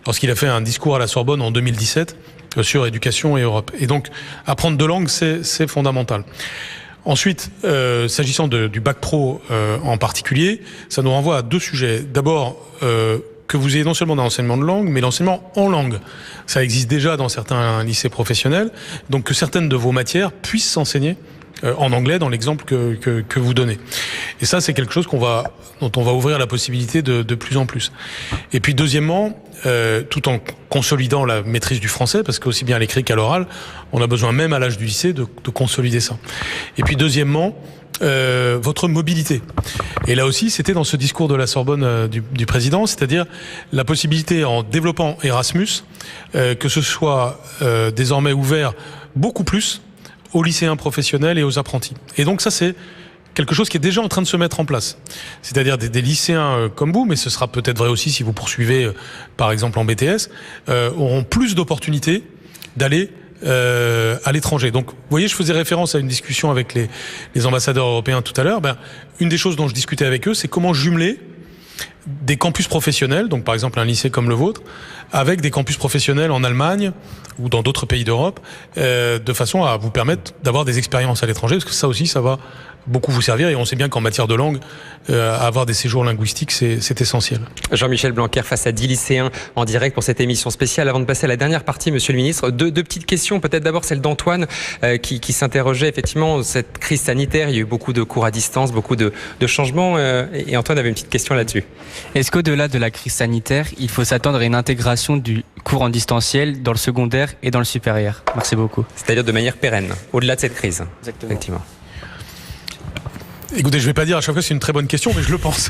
lorsqu'il a fait un discours à la Sorbonne en 2017 sur éducation et Europe. Et donc, apprendre 2 langues, c'est fondamental. Ensuite, s'agissant du bac pro en particulier, ça nous renvoie à 2 sujets. D'abord, que vous ayez non seulement l'enseignement de langue, mais l'enseignement en langue. Ça existe déjà dans certains lycées professionnels, donc que certaines de vos matières puissent s'enseigner en anglais dans l'exemple que vous donnez. Et ça, c'est quelque chose dont on va ouvrir la possibilité de plus en plus. Et puis deuxièmement, tout en consolidant la maîtrise du français, parce qu'aussi bien à l'écrit qu'à l'oral, on a besoin même à l'âge du lycée de consolider ça. Et puis deuxièmement, votre mobilité. Et là aussi, c'était dans ce discours de la Sorbonne du président, c'est-à-dire la possibilité en développant Erasmus, que ce soit désormais ouvert beaucoup plus aux lycéens professionnels et aux apprentis. Et donc ça, c'est quelque chose qui est déjà en train de se mettre en place. C'est-à-dire des lycéens comme vous, mais ce sera peut-être vrai aussi si vous poursuivez, par exemple en BTS, auront plus d'opportunités d'aller à l'étranger. Donc, vous voyez, je faisais référence à une discussion avec les ambassadeurs européens tout à l'heure. Une des choses dont je discutais avec eux, c'est comment jumeler des campus professionnels, donc par exemple un lycée comme le vôtre, avec des campus professionnels en Allemagne ou dans d'autres pays d'Europe, de façon à vous permettre d'avoir des expériences à l'étranger, parce que ça aussi, ça va beaucoup vous servir, et on sait bien qu'en matière de langue, avoir des séjours linguistiques, c'est essentiel. Jean-Michel Blanquer face à 10 lycéens en direct pour cette émission spéciale. Avant de passer à la dernière partie, Monsieur le Ministre, deux petites questions, peut-être d'abord celle d'Antoine qui s'interrogeait effectivement cette crise sanitaire. Il y a eu beaucoup de cours à distance, beaucoup de changements, et Antoine avait une petite question là-dessus. Est-ce qu'au-delà de la crise sanitaire, il faut s'attendre à une intégration du cours en distanciel dans le secondaire et dans le supérieur? Merci beaucoup. C'est-à-dire de manière pérenne, au-delà de cette crise. Exactement. Effectivement. Écoutez, je vais pas dire à chaque fois que c'est une très bonne question, mais je le pense.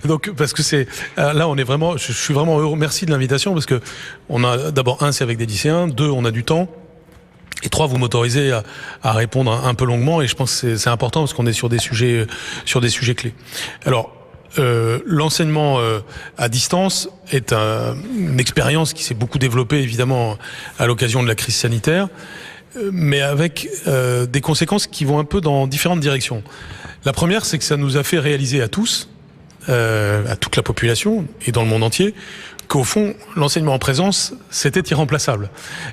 Donc, parce que c'est, là, on est vraiment, je suis vraiment heureux. Merci de l'invitation, parce que on a, d'abord, c'est avec des lycéens, 2, on a du temps. Et 3, vous m'autorisez à répondre un peu longuement, et je pense que c'est important parce qu'on est sur des sujets clés. Alors, l'enseignement à distance est une expérience qui s'est beaucoup développée, évidemment, à l'occasion de la crise sanitaire, mais avec des conséquences qui vont un peu dans différentes directions. La première, c'est que ça nous a fait réaliser à tous, à toute la population et dans le monde entier, qu'au fond, l'enseignement en présence, c'était irremplaçable.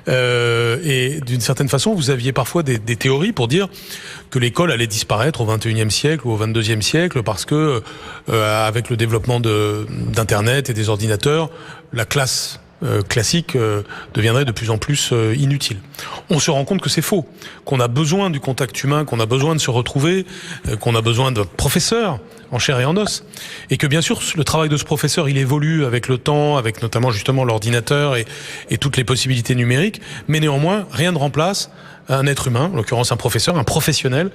Et d'une certaine façon, vous aviez parfois des théories pour dire que l'école allait disparaître au XXIe siècle ou au XXIIe siècle parce que, avec le développement d'Internet et des ordinateurs, la classe classique deviendrait de plus en plus inutile. On se rend compte que c'est faux, qu'on a besoin du contact humain, qu'on a besoin de se retrouver, qu'on a besoin de professeurs en chair et en os, et que bien sûr le travail de ce professeur il évolue avec le temps, avec notamment justement l'ordinateur et toutes les possibilités numériques, mais néanmoins rien ne remplace un être humain, en l'occurrence un professeur, un professionnel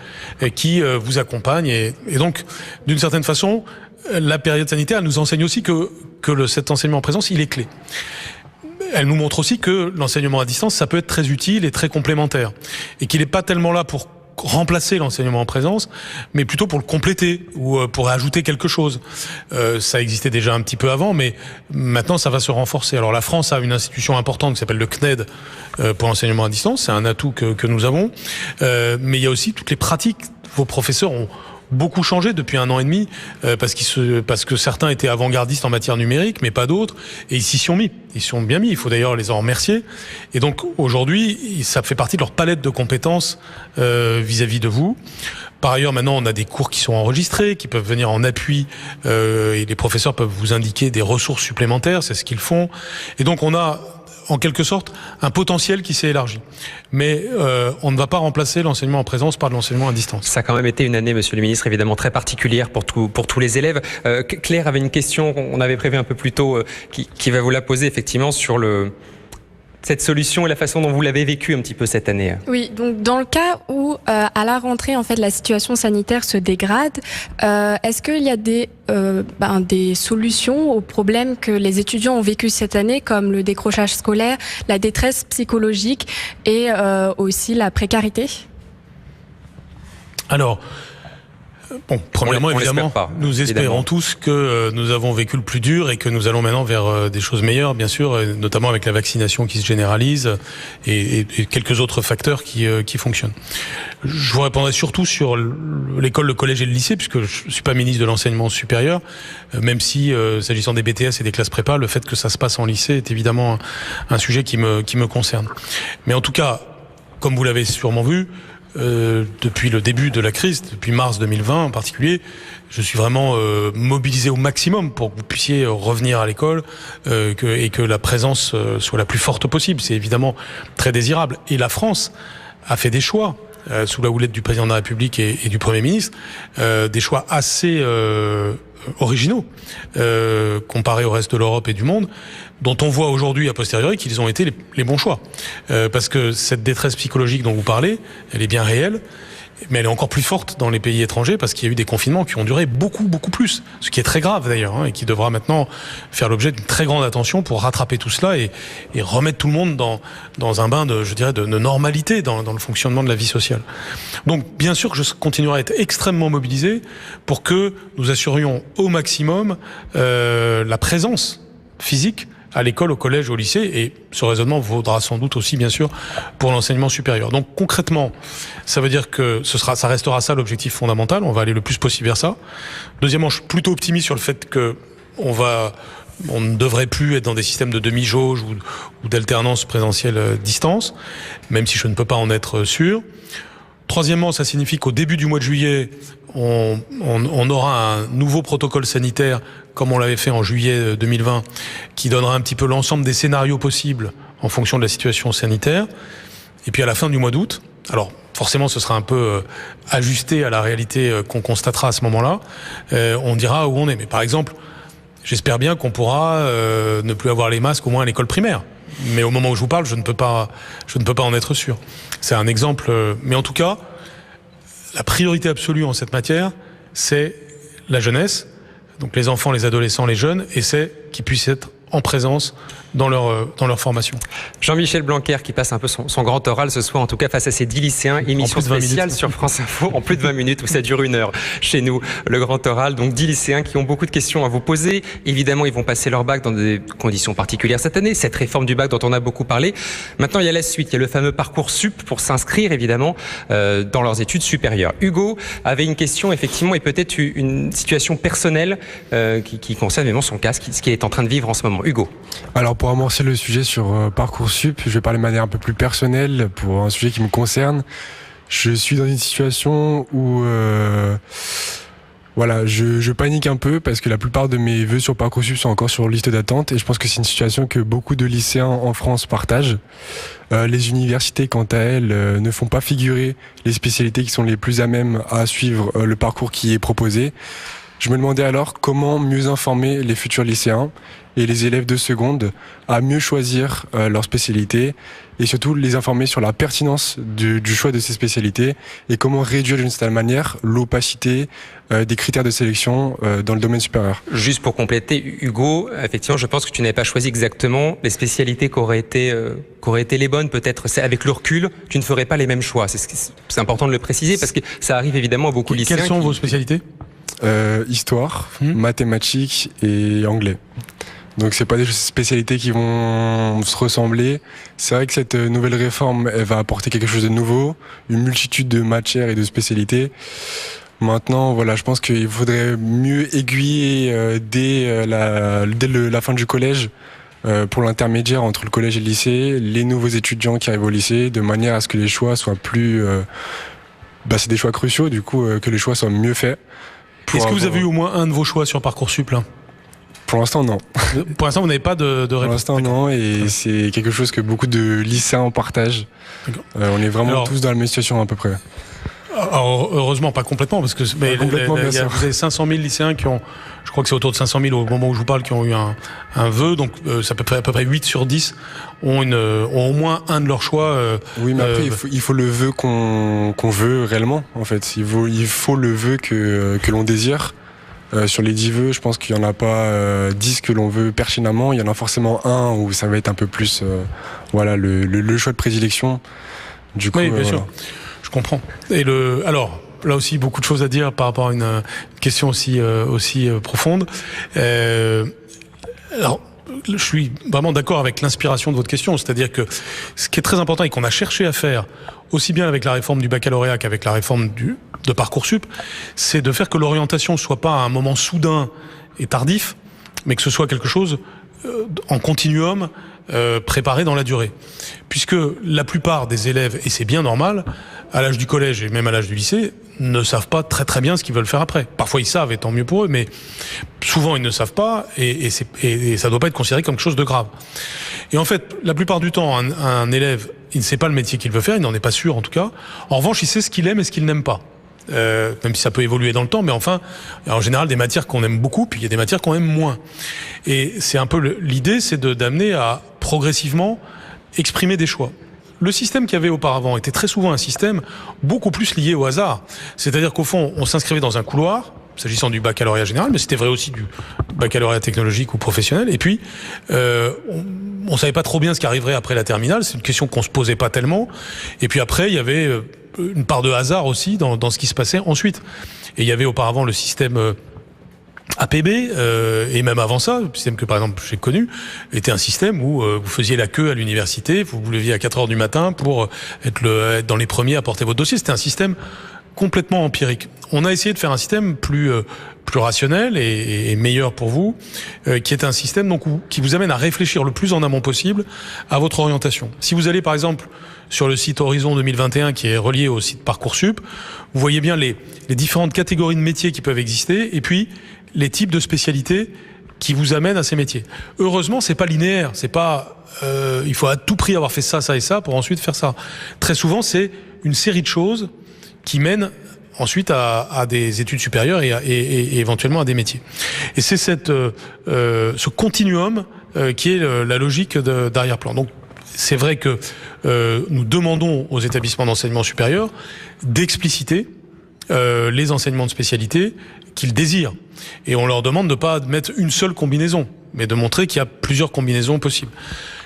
qui vous accompagne, et donc d'une certaine façon la période sanitaire elle nous enseigne aussi que cet enseignement en présence il est clé. elle nous montre aussi que l'enseignement à distance, ça peut être très utile et très complémentaire. Et qu'il n'est pas tellement là pour remplacer l'enseignement en présence, mais plutôt pour le compléter ou pour ajouter quelque chose. Ça existait déjà un petit peu avant, mais maintenant ça va se renforcer. Alors la France a une institution importante qui s'appelle le CNED pour l'enseignement à distance, c'est un atout que nous avons, mais il y a aussi toutes les pratiques. Vos professeurs ont beaucoup changé depuis 1 an et demi parce que certains étaient avant-gardistes en matière numérique, mais pas d'autres, et ils s'y sont mis. Ils s'y sont bien mis. Il faut d'ailleurs les en remercier. Et donc aujourd'hui, ça fait partie de leur palette de compétences vis-à-vis de vous. Par ailleurs, maintenant, on a des cours qui sont enregistrés, qui peuvent venir en appui, et les professeurs peuvent vous indiquer des ressources supplémentaires. C'est ce qu'ils font. Et donc on a en quelque sorte un potentiel qui s'est élargi. Mais on ne va pas remplacer l'enseignement en présence par de l'enseignement à distance. Ça a quand même été une année, monsieur le ministre, évidemment très particulière pour tous les élèves. Claire avait une question qu'on avait prévue un peu plus tôt, qui va vous la poser effectivement sur cette solution et la façon dont vous l'avez vécue un petit peu cette année. Oui, donc dans le cas où à la rentrée en fait la situation sanitaire se dégrade, est-ce qu'il y a des solutions aux problèmes que les étudiants ont vécu cette année, comme le décrochage scolaire, la détresse psychologique et aussi la précarité? Alors, bon, premièrement, évidemment, nous espérons tous que nous avons vécu le plus dur et que nous allons maintenant vers des choses meilleures, bien sûr, notamment avec la vaccination qui se généralise et quelques autres facteurs qui fonctionnent. Je vous répondrai surtout sur l'école, le collège et le lycée, puisque je suis pas ministre de l'enseignement supérieur, même si, s'agissant des BTS et des classes prépa, le fait que ça se passe en lycée est évidemment un sujet qui me concerne. Mais en tout cas, comme vous l'avez sûrement vu, depuis le début de la crise, depuis mars 2020 en particulier, je suis vraiment mobilisé au maximum pour que vous puissiez revenir à l'école et que la présence soit la plus forte possible. C'est évidemment très désirable. Et la France a fait des choix, sous la houlette du président de la République et du Premier ministre, des choix assez originaux comparés au reste de l'Europe et du monde, dont on voit aujourd'hui a posteriori qu'ils ont été les bons choix. Parce que cette détresse psychologique dont vous parlez, elle est bien réelle, mais elle est encore plus forte dans les pays étrangers parce qu'il y a eu des confinements qui ont duré beaucoup plus, ce qui est très grave d'ailleurs, et qui devra maintenant faire l'objet d'une très grande attention pour rattraper tout cela et remettre tout le monde dans un bain de normalité dans le fonctionnement de la vie sociale. Donc bien sûr que je continuerai à être extrêmement mobilisé pour que nous assurions au maximum la présence physique à l'école, au collège, au lycée, et ce raisonnement vaudra sans doute aussi, bien sûr, pour l'enseignement supérieur. Donc concrètement, ça veut dire que ça restera ça l'objectif fondamental, on va aller le plus possible vers ça. Deuxièmement, je suis plutôt optimiste sur le fait que on ne devrait plus être dans des systèmes de demi-jauge ou d'alternance présentielle distance, même si je ne peux pas en être sûr. Troisièmement, ça signifie qu'au début du mois de juillet, on aura un nouveau protocole sanitaire, comme on l'avait fait en juillet 2020, qui donnera un petit peu l'ensemble des scénarios possibles en fonction de la situation sanitaire. Et puis à la fin du mois d'août, alors forcément ce sera un peu ajusté à la réalité qu'on constatera à ce moment-là, on dira où on est. Mais par exemple, j'espère bien qu'on pourra ne plus avoir les masques au moins à l'école primaire. Mais au moment où je vous parle, je ne peux pas en être sûr. C'est un exemple, mais en tout cas, la priorité absolue en cette matière, c'est la jeunesse, donc les enfants, les adolescents, les jeunes, et c'est qu'ils puissent être en présence dans leur formation. Jean-Michel Blanquer qui passe un peu son grand oral ce soir, en tout cas face à ces 10 lycéens, émission spéciale sur France Info en plus de 20 minutes où ça dure 1 heure chez nous, le grand oral. Donc 10 lycéens qui ont beaucoup de questions à vous poser. Évidemment, ils vont passer leur bac dans des conditions particulières cette année, cette réforme du bac dont on a beaucoup parlé. Maintenant, il y a la suite, il y a le fameux parcours sup pour s'inscrire évidemment dans leurs études supérieures. Hugo avait une question effectivement et peut-être une situation personnelle qui concerne vraiment son cas, ce qu'il est en train de vivre en ce moment. Hugo. Alors pour amorcer le sujet sur Parcoursup, je vais parler de manière un peu plus personnelle pour un sujet qui me concerne. Je suis dans une situation où je panique un peu parce que la plupart de mes vœux sur Parcoursup sont encore sur liste d'attente et je pense que c'est une situation que beaucoup de lycéens en France partagent. Les universités, quant à elles, ne font pas figurer les spécialités qui sont les plus à même à suivre le parcours qui est proposé. Je me demandais alors comment mieux informer les futurs lycéens et les élèves de seconde à mieux choisir leur spécialité et surtout les informer sur la pertinence du choix de ces spécialités et comment réduire d'une certaine manière l'opacité des critères de sélection dans le domaine supérieur. Juste pour compléter, Hugo, effectivement, je pense que tu n'avais pas choisi exactement les spécialités qui auraient été les bonnes. Peut-être, avec le recul, tu ne ferais pas les mêmes choix. C'est important de le préciser parce que ça arrive évidemment à beaucoup de lycéens. Quelles sont vos spécialités ? Histoire, mathématiques et anglais. Donc c'est pas des spécialités qui vont se ressembler. C'est vrai que cette nouvelle réforme, elle va apporter quelque chose de nouveau, une multitude de matières et de spécialités. Maintenant, voilà, je pense qu'il faudrait mieux aiguiller dès la fin du collège pour l'intermédiaire entre le collège et le lycée, les nouveaux étudiants qui arrivent au lycée, de manière à ce que les choix soient plus... c'est des choix cruciaux, du coup, que les choix soient mieux faits. Est-ce que vous avez eu au moins un de vos choix sur Parcoursup là ? Pour l'instant, non. Pour l'instant, vous n'avez pas de réponse. Pour l'instant, non, et c'est quelque chose que beaucoup de lycéens partagent. On est vraiment tous dans la même situation à peu près. Alors, heureusement, pas complètement, parce que vous avez 500 000 lycéens qui ont, je crois que c'est autour de 500 000 au moment où je vous parle, qui ont eu un vœu, donc c'est à peu près 8 sur 10 ont au moins un de leurs choix. Oui, mais après, il faut le vœu qu'on veut réellement, en fait. Il faut le vœu que l'on désire. Sur les 10 vœux, je pense qu'il n'y en a pas 10 que l'on veut pertinemment. Il y en a forcément un où ça va être un peu plus le choix de prédilection. Du coup, oui, bien sûr. Je comprends. Et alors, là aussi, beaucoup de choses à dire par rapport à une question aussi profonde. Alors, je suis vraiment d'accord avec l'inspiration de votre question. C'est-à-dire que ce qui est très important et qu'on a cherché à faire, aussi bien avec la réforme du baccalauréat qu'avec la réforme de Parcoursup, c'est de faire que l'orientation ne soit pas un moment soudain et tardif, mais que ce soit quelque chose en continuum, préparé dans la durée. Puisque la plupart des élèves, et c'est bien normal, à l'âge du collège et même à l'âge du lycée, ne savent pas très très bien ce qu'ils veulent faire après. Parfois ils savent, et tant mieux pour eux, mais souvent ils ne savent pas, et ça ne doit pas être considéré comme quelque chose de grave. Et en fait, la plupart du temps, un élève, il ne sait pas le métier qu'il veut faire, il n'en est pas sûr en tout cas. En revanche, il sait ce qu'il aime et ce qu'il n'aime pas. Même si ça peut évoluer dans le temps, mais enfin, en général, des matières qu'on aime beaucoup, puis il y a des matières qu'on aime moins. Et c'est un peu l'idée, c'est d'amener à progressivement exprimer des choix. Le système qu'il y avait auparavant était très souvent un système beaucoup plus lié au hasard. C'est-à-dire qu'au fond, on s'inscrivait dans un couloir, s'agissant du baccalauréat général, mais c'était vrai aussi du baccalauréat technologique ou professionnel. Et puis, on savait pas trop bien ce qui arriverait après la terminale. C'est une question qu'on se posait pas tellement. Et puis après, il y avait une part de hasard aussi dans ce qui se passait ensuite. Et il y avait auparavant le système APB, et même avant ça, le système que par exemple j'ai connu, était un système où vous faisiez la queue à l'université, vous vous leviez à 4h du matin pour être dans les premiers à porter votre dossier. C'était un système complètement empirique. On a essayé de faire un système plus rationnel et meilleur pour vous, qui est un système donc qui vous amène à réfléchir le plus en amont possible à votre orientation. Si vous allez par exemple sur le site Horizon 2021 qui est relié au site Parcoursup, vous voyez bien les différentes catégories de métiers qui peuvent exister et puis les types de spécialités qui vous amènent à ces métiers. Heureusement, c'est pas linéaire, c'est pas il faut à tout prix avoir fait ça, ça et ça pour ensuite faire ça. Très souvent, c'est une série de choses qui mènent ensuite à des études supérieures et éventuellement à des métiers. Et c'est ce continuum qui est la logique d'arrière-plan. Donc c'est vrai que nous demandons aux établissements d'enseignement supérieur d'expliciter les enseignements de spécialité qu'ils désirent. Et on leur demande de ne pas mettre une seule combinaison, mais de montrer qu'il y a plusieurs combinaisons possibles.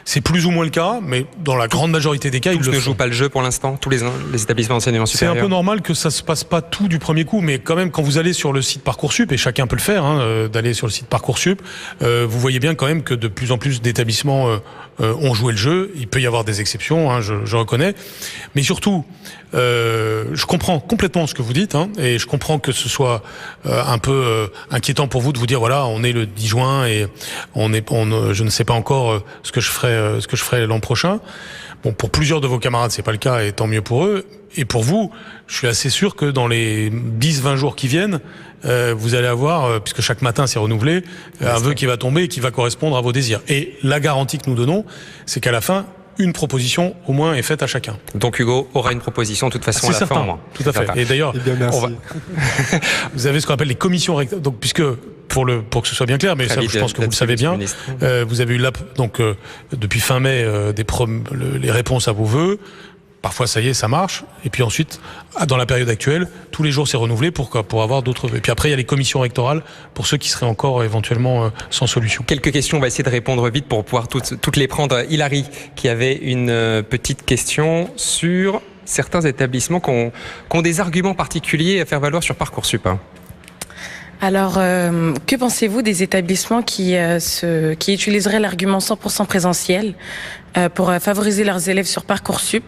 C'est plus ou moins le cas, mais dans la grande majorité des cas, ils le font. Tous ne jouent pas le jeu pour l'instant, tous les établissements d'enseignement supérieur. C'est un peu normal que ça se passe pas tout du premier coup, mais quand même, quand vous allez sur le site Parcoursup, et chacun peut le faire, d'aller sur le site Parcoursup, vous voyez bien quand même que de plus en plus d'établissements ont joué le jeu. Il peut y avoir des exceptions, je reconnais, mais surtout, je comprends complètement ce que vous dites, et je comprends que ce soit un peu inquiétant pour vous de vous dire voilà, on est le 10 juin et je ne sais pas encore ce que je ferai l'an prochain. Bon, pour plusieurs de vos camarades, c'est pas le cas, et tant mieux pour eux. Et pour vous, je suis assez sûr que dans les 10-20 jours qui viennent, vous allez avoir, puisque chaque matin c'est renouvelé, un vœu qui va tomber et qui va correspondre à vos désirs. Et la garantie que nous donnons, c'est qu'à la fin, une proposition au moins est faite à chacun. Donc Hugo aura une proposition de toute façon à la certain, fin au moins. tout à fait. Et d'ailleurs, vous avez ce qu'on appelle les commissions rectorales. Donc puisque pour que ce soit bien clair, mais ça, je pense que vous le savez bien, vous avez eu depuis fin mai les réponses à vos vœux. Parfois, ça y est, ça marche. Et puis ensuite, dans la période actuelle, tous les jours, c'est renouvelé pour avoir d'autres vœux. Et puis après, il y a les commissions rectorales pour ceux qui seraient encore éventuellement sans solution. Quelques questions, on va essayer de répondre vite pour pouvoir toutes les prendre. Hilary, qui avait une petite question sur certains établissements qui ont des arguments particuliers à faire valoir sur Parcoursup. Alors, que pensez-vous des établissements qui utiliseraient l'argument 100% présentiel pour favoriser leurs élèves sur Parcoursup?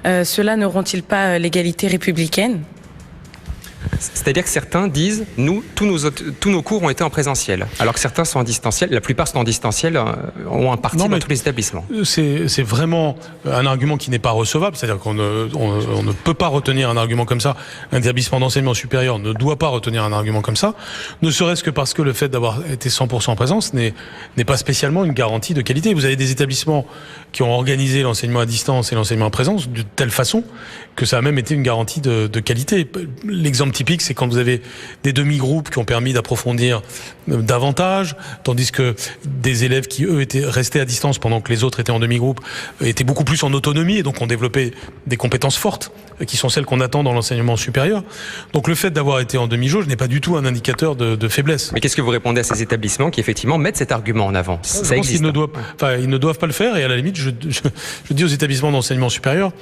Ceux-là n'auront-ils pas l'égalité républicaine? C'est-à-dire que certains disent, tous nos cours ont été en présentiel, alors que certains sont en distanciel. La plupart sont en distanciel, ont un parti dans tous les établissements. C'est vraiment un argument qui n'est pas recevable. C'est-à-dire qu'on ne peut pas retenir un argument comme ça. Un établissement d'enseignement supérieur ne doit pas retenir un argument comme ça, ne serait-ce que parce que le fait d'avoir été 100% en présence n'est pas spécialement une garantie de qualité. Vous avez des établissements qui ont organisé l'enseignement à distance et l'enseignement en présence de telle façon que ça a même été une garantie de qualité. L'exemple typique, c'est quand vous avez des demi-groupes qui ont permis d'approfondir davantage, tandis que des élèves qui, eux, étaient restés à distance pendant que les autres étaient en demi-groupe, étaient beaucoup plus en autonomie et donc ont développé des compétences fortes, qui sont celles qu'on attend dans l'enseignement supérieur. Donc le fait d'avoir été en demi-jauge n'est pas du tout un indicateur de faiblesse. Mais qu'est-ce que vous répondez à ces établissements qui, effectivement, mettent cet argument en avant? Ça existe. Ils ne doivent pas le faire, et à la limite, je dis aux établissements d'enseignement supérieur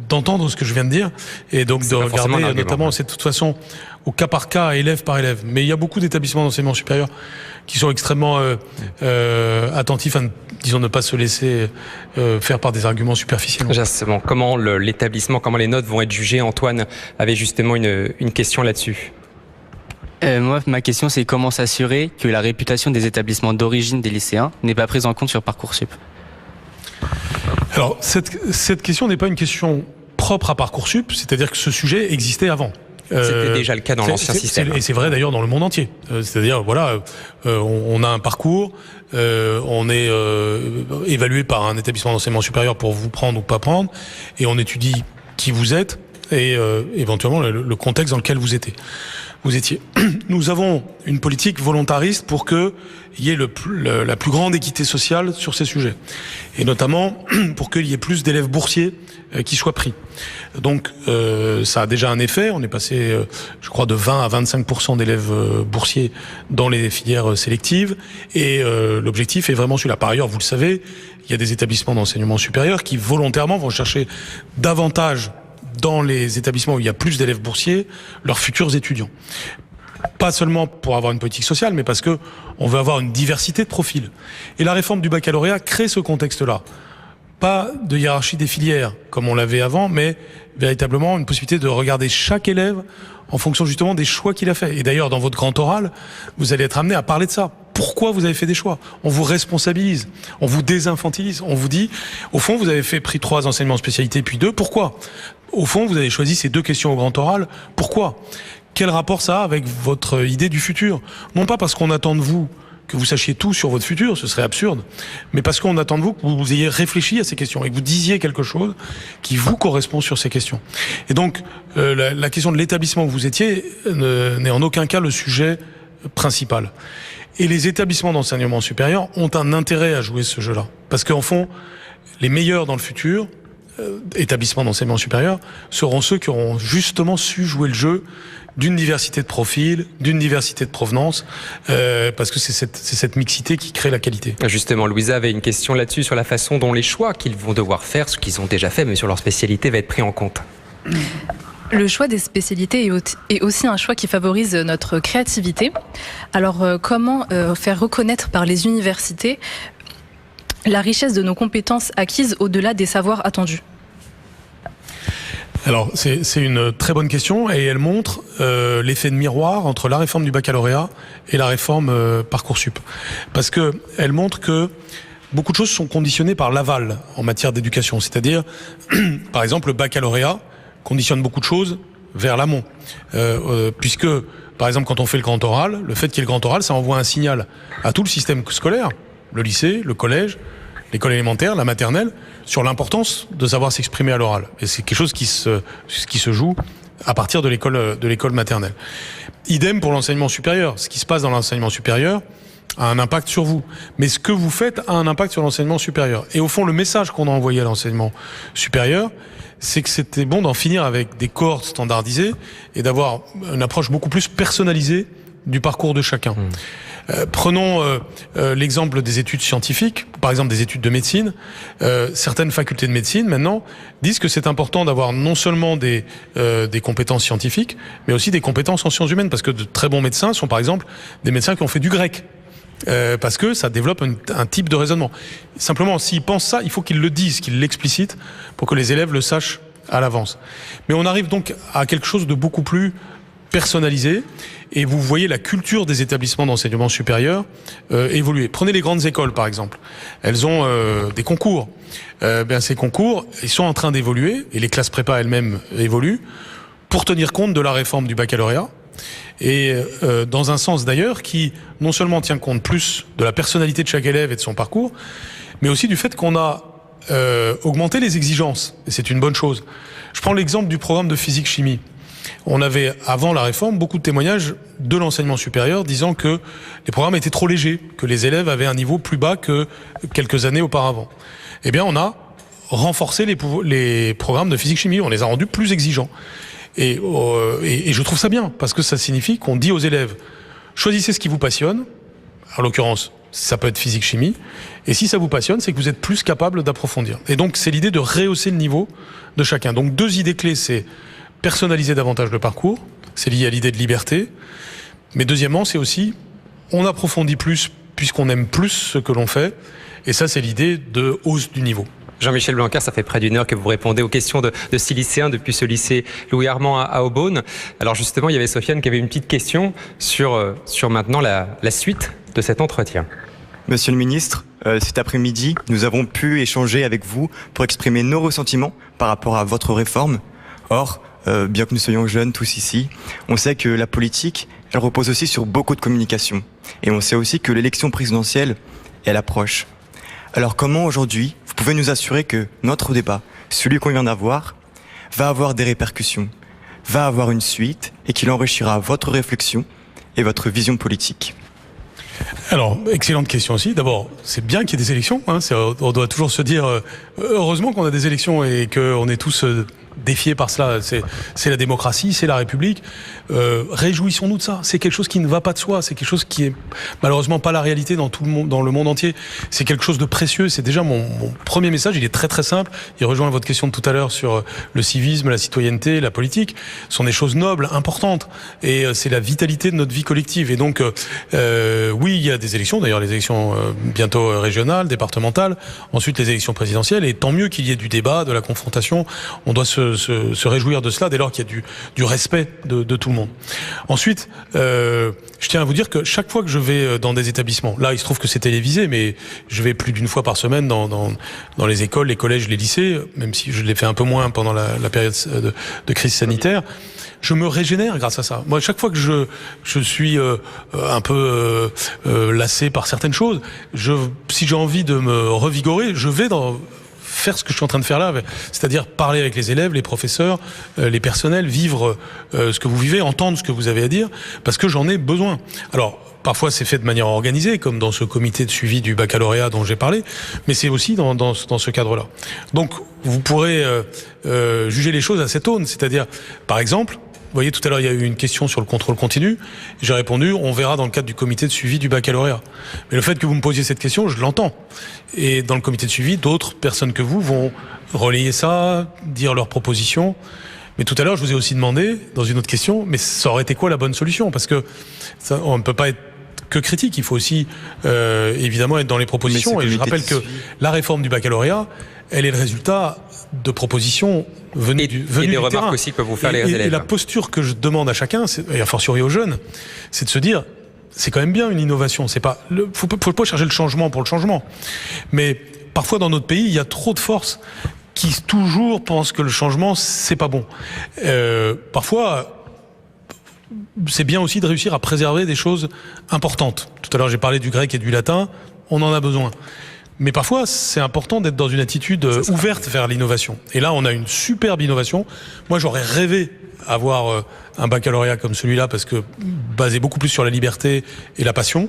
d'entendre ce que je viens de dire, et donc de regarder, notamment, c'est de toute façon au cas par cas, élève par élève. Mais il y a beaucoup d'établissements d'enseignement supérieur qui sont extrêmement attentifs à, disons, ne pas se laisser faire par des arguments superficiels. Justement, comment l'établissement, comment les notes vont être jugées? Antoine avait justement une question là-dessus. Moi, ma question, c'est comment s'assurer que la réputation des établissements d'origine des lycéens n'est pas prise en compte sur Parcoursup? Alors, cette question n'est pas une question propre à Parcoursup, c'est-à-dire que ce sujet existait avant. C'était déjà le cas dans l'ancien système. Et c'est vrai d'ailleurs dans le monde entier. C'est-à-dire, voilà, on a un parcours, on est évalué par un établissement d'enseignement supérieur pour vous prendre ou pas prendre, et on étudie qui vous êtes et éventuellement le contexte dans lequel vous étiez. Nous avons une politique volontariste pour qu'il y ait la plus grande équité sociale sur ces sujets. Et notamment pour qu'il y ait plus d'élèves boursiers qui soient pris. Donc ça a déjà un effet. On est passé, je crois, de 20 à 25% d'élèves boursiers dans les filières sélectives. Et l'objectif est vraiment celui-là. Par ailleurs, vous le savez, il y a des établissements d'enseignement supérieur qui volontairement vont chercher davantage dans les établissements où il y a plus d'élèves boursiers, leurs futurs étudiants. Pas seulement pour avoir une politique sociale, mais parce que on veut avoir une diversité de profils. Et la réforme du baccalauréat crée ce contexte-là. Pas de hiérarchie des filières, comme on l'avait avant, mais véritablement une possibilité de regarder chaque élève en fonction justement des choix qu'il a fait. Et d'ailleurs, dans votre grand oral, vous allez être amené à parler de ça. Pourquoi vous avez fait des choix? On vous responsabilise, on vous désinfantilise, on vous dit, au fond, vous avez pris 3 enseignements spécialités, puis 2, pourquoi? Au fond, vous avez choisi ces 2 questions au grand oral, pourquoi? Quel rapport ça a avec votre idée du futur? Non pas parce qu'on attend de vous que vous sachiez tout sur votre futur, ce serait absurde, mais parce qu'on attend de vous que vous ayez réfléchi à ces questions et que vous disiez quelque chose qui vous correspond sur ces questions. Et donc, la question de l'établissement où vous étiez n'est en aucun cas le sujet principal. Et les établissements d'enseignement supérieur ont un intérêt à jouer ce jeu-là. Parce qu'en fond, les meilleurs dans le futur, établissements d'enseignement supérieur, seront ceux qui auront justement su jouer le jeu d'une diversité de profils, d'une diversité de provenance, parce que c'est cette mixité qui crée la qualité. Justement, Louisa avait une question là-dessus, sur la façon dont les choix qu'ils vont devoir faire, ce qu'ils ont déjà fait, mais sur leur spécialité, va être pris en compte. Le choix des spécialités est aussi un choix qui favorise notre créativité. Alors, comment faire reconnaître par les universités la richesse de nos compétences acquises au-delà des savoirs attendus? Alors, c'est une très bonne question, et elle montre l'effet de miroir entre la réforme du baccalauréat et la réforme Parcoursup. Parce que elle montre que beaucoup de choses sont conditionnées par l'aval en matière d'éducation. C'est-à-dire, par exemple, le baccalauréat conditionne beaucoup de choses vers l'amont. Puisque, par exemple, quand on fait le grand oral, le fait qu'il y ait le grand oral, ça envoie un signal à tout le système scolaire, le lycée, le collège, l'école élémentaire, la maternelle, sur l'importance de savoir s'exprimer à l'oral. Et c'est quelque chose qui se joue à partir de l'école maternelle. Idem pour l'enseignement supérieur. Ce qui se passe dans l'enseignement supérieur a un impact sur vous. Mais ce que vous faites a un impact sur l'enseignement supérieur. Et au fond, le message qu'on a envoyé à l'enseignement supérieur, c'est que c'était bon d'en finir avec des cohortes standardisées et d'avoir une approche beaucoup plus personnalisée du parcours de chacun. Prenons l'exemple des études scientifiques, par exemple des études de médecine. Certaines facultés de médecine, maintenant, disent que c'est important d'avoir non seulement des compétences scientifiques, mais aussi des compétences en sciences humaines, parce que de très bons médecins sont, par exemple, des médecins qui ont fait du grec. Parce que ça développe un type de raisonnement. Simplement, s'ils pensent ça, il faut qu'ils le disent, qu'ils l'explicitent, pour que les élèves le sachent à l'avance. Mais on arrive donc à quelque chose de beaucoup plus personnalisé, et vous voyez la culture des établissements d'enseignement supérieur évoluer. Prenez les grandes écoles, par exemple. Elles ont des concours. Ces concours, ils sont en train d'évoluer, et les classes prépa elles-mêmes évoluent, pour tenir compte de la réforme du baccalauréat, et dans un sens d'ailleurs qui non seulement tient compte plus de la personnalité de chaque élève et de son parcours, mais aussi du fait qu'on a augmenté les exigences, et c'est une bonne chose. Je prends l'exemple du programme de physique-chimie. On avait, avant la réforme, beaucoup de témoignages de l'enseignement supérieur disant que les programmes étaient trop légers, que les élèves avaient un niveau plus bas que quelques années auparavant. Eh bien, on a renforcé les programmes de physique-chimie, on les a rendus plus exigeants. Et je trouve ça bien, parce que ça signifie qu'on dit aux élèves, choisissez ce qui vous passionne, en l'occurrence, ça peut être physique-chimie, et si ça vous passionne, c'est que vous êtes plus capable d'approfondir. Et donc, c'est l'idée de rehausser le niveau de chacun. Donc, 2 idées clés, c'est personnaliser davantage le parcours, c'est lié à l'idée de liberté, mais deuxièmement, c'est aussi, on approfondit plus, puisqu'on aime plus ce que l'on fait, et ça, c'est l'idée de hausse du niveau. Jean-Michel Blanquer, ça fait près d'1 heure que vous répondez aux questions de 6 lycéens depuis ce lycée Louis Armand à Aubonne. Alors justement, il y avait Sofiane qui avait une petite question sur maintenant la suite de cet entretien. Monsieur le ministre, cet après-midi, nous avons pu échanger avec vous pour exprimer nos ressentiments par rapport à votre réforme. Or, bien que nous soyons jeunes tous ici, on sait que la politique, elle repose aussi sur beaucoup de communication. Et on sait aussi que l'élection présidentielle, elle approche. Alors comment aujourd'hui, vous pouvez nous assurer que notre débat, celui qu'on vient d'avoir, va avoir des répercussions, va avoir une suite et qu'il enrichira votre réflexion et votre vision politique? Alors, excellente question aussi. D'abord, c'est bien qu'il y ait des élections. On doit toujours se dire, heureusement qu'on a des élections et qu'on est tous défiés par cela. C'est la démocratie, c'est la République. Réjouissons-nous de ça. C'est quelque chose qui ne va pas de soi. C'est quelque chose qui est malheureusement pas la réalité dans tout le monde, dans le monde entier. C'est quelque chose de précieux. C'est déjà mon premier message. Il est très très simple. Il rejoint votre question de tout à l'heure sur le civisme, la citoyenneté, la politique. Ce sont des choses nobles, importantes. Et c'est la vitalité de notre vie collective. Et donc, oui, il y a des élections. D'ailleurs, les élections bientôt régionales, départementales. Ensuite, les élections présidentielles. Et tant mieux qu'il y ait du débat, de la confrontation. On doit se réjouir de cela dès lors qu'il y a du respect de tout le monde. Ensuite, je tiens à vous dire que chaque fois que je vais dans des établissements, là il se trouve que c'est télévisé, mais je vais plus d'une fois par semaine dans les écoles, les collèges, les lycées, même si je l'ai fait un peu moins pendant la période de crise sanitaire, je me régénère grâce à ça. Moi, chaque fois que je suis un peu lassé par certaines choses, si j'ai envie de me revigorer, je vais faire ce que je suis en train de faire là, c'est-à-dire parler avec les élèves, les professeurs, les personnels, vivre ce que vous vivez, entendre ce que vous avez à dire, parce que j'en ai besoin. Alors, parfois c'est fait de manière organisée, comme dans ce comité de suivi du baccalauréat dont j'ai parlé, mais c'est aussi dans ce cadre-là. Donc, vous pourrez juger les choses à cette aune, c'est-à-dire, par exemple, vous voyez, tout à l'heure, il y a eu une question sur le contrôle continu. J'ai répondu, on verra dans le cadre du comité de suivi du baccalauréat. Mais le fait que vous me posiez cette question, je l'entends. Et dans le comité de suivi, d'autres personnes que vous vont relayer ça, dire leurs propositions. Mais tout à l'heure, je vous ai aussi demandé, dans une autre question, mais ça aurait été quoi la bonne solution? Parce que ça, on ne peut pas être que critique, il faut aussi évidemment être dans les propositions. Et je rappelle que la réforme du baccalauréat, elle est le résultat de propositions venues du terrain. Aussi que vous faire les élèves. Et la posture que je demande à chacun, et a fortiori aux jeunes, c'est de se dire, c'est quand même bien une innovation. Faut pas chercher le changement pour le changement. Mais parfois dans notre pays, il y a trop de forces qui toujours pensent que le changement, c'est pas bon. Parfois, c'est bien aussi de réussir à préserver des choses importantes. Tout à l'heure, j'ai parlé du grec et du latin. On en a besoin. Mais parfois, c'est important d'être dans une attitude ouverte vers l'innovation. Et là, on a une superbe innovation. Moi, j'aurais rêvé avoir un baccalauréat comme celui-là parce que basé beaucoup plus sur la liberté et la passion.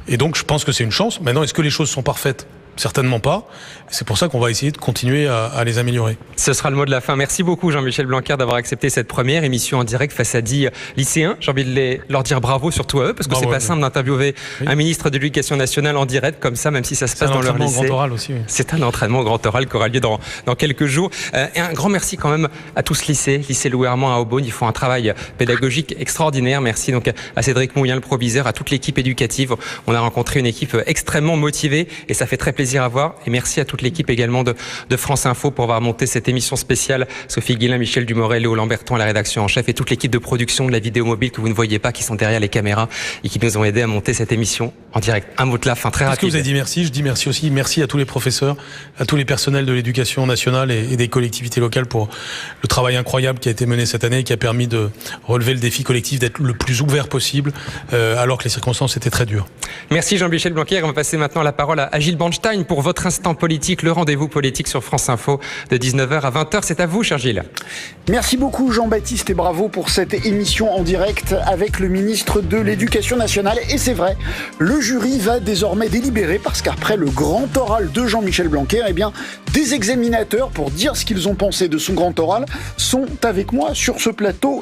Et donc, je pense que c'est une chance. Maintenant, est-ce que les choses sont parfaites ? Certainement pas. C'est pour ça qu'on va essayer de continuer à les améliorer. Ce sera le mot de la fin. Merci beaucoup Jean-Michel Blanquer d'avoir accepté cette première émission en direct face à 10 lycéens. J'ai envie de leur dire bravo, surtout à eux, parce que c'est pas simple d'interviewer un ministre de l'Éducation nationale en direct comme ça, même si ça se passe dans leur lycée. C'est un entraînement grand oral aussi. Oui. C'est un entraînement grand oral qui aura lieu dans quelques jours. Et un grand merci quand même à tous lycée Louis Armand à Aubonne. Ils font un travail pédagogique extraordinaire. Merci donc à Cédric Mouillin, le proviseur, à toute l'équipe éducative. On a rencontré une équipe extrêmement motivée et ça fait très plaisir à voir. Et merci à toute l'équipe également de France Info pour avoir monté cette émission spéciale. Sophie Guillain, Michel Dumorel, Léo Lamberton à la rédaction en chef et toute l'équipe de production de la vidéo mobile que vous ne voyez pas, qui sont derrière les caméras et qui nous ont aidés à monter cette émission en direct. Un mot de la fin très rapide. Parce que vous avez dit merci, je dis merci aussi. Merci à tous les professeurs, à tous les personnels de l'éducation nationale et des collectivités locales pour le travail incroyable qui a été mené cette année et qui a permis de relever le défi collectif d'être le plus ouvert possible alors que les circonstances étaient très dures. Merci Jean-Michel Blanquer. On va passer maintenant la parole à Gilles Bornstein pour votre instant politique, le rendez-vous politique sur France Info de 19h à 20h. C'est à vous, cher Gilles. Merci beaucoup Jean-Baptiste et bravo pour cette émission en direct avec le ministre de l'Éducation nationale. Et c'est vrai, le jury va désormais délibérer parce qu'après le grand oral de Jean-Michel Blanquer, eh bien, des examinateurs pour dire ce qu'ils ont pensé de son grand oral sont avec moi sur ce plateau.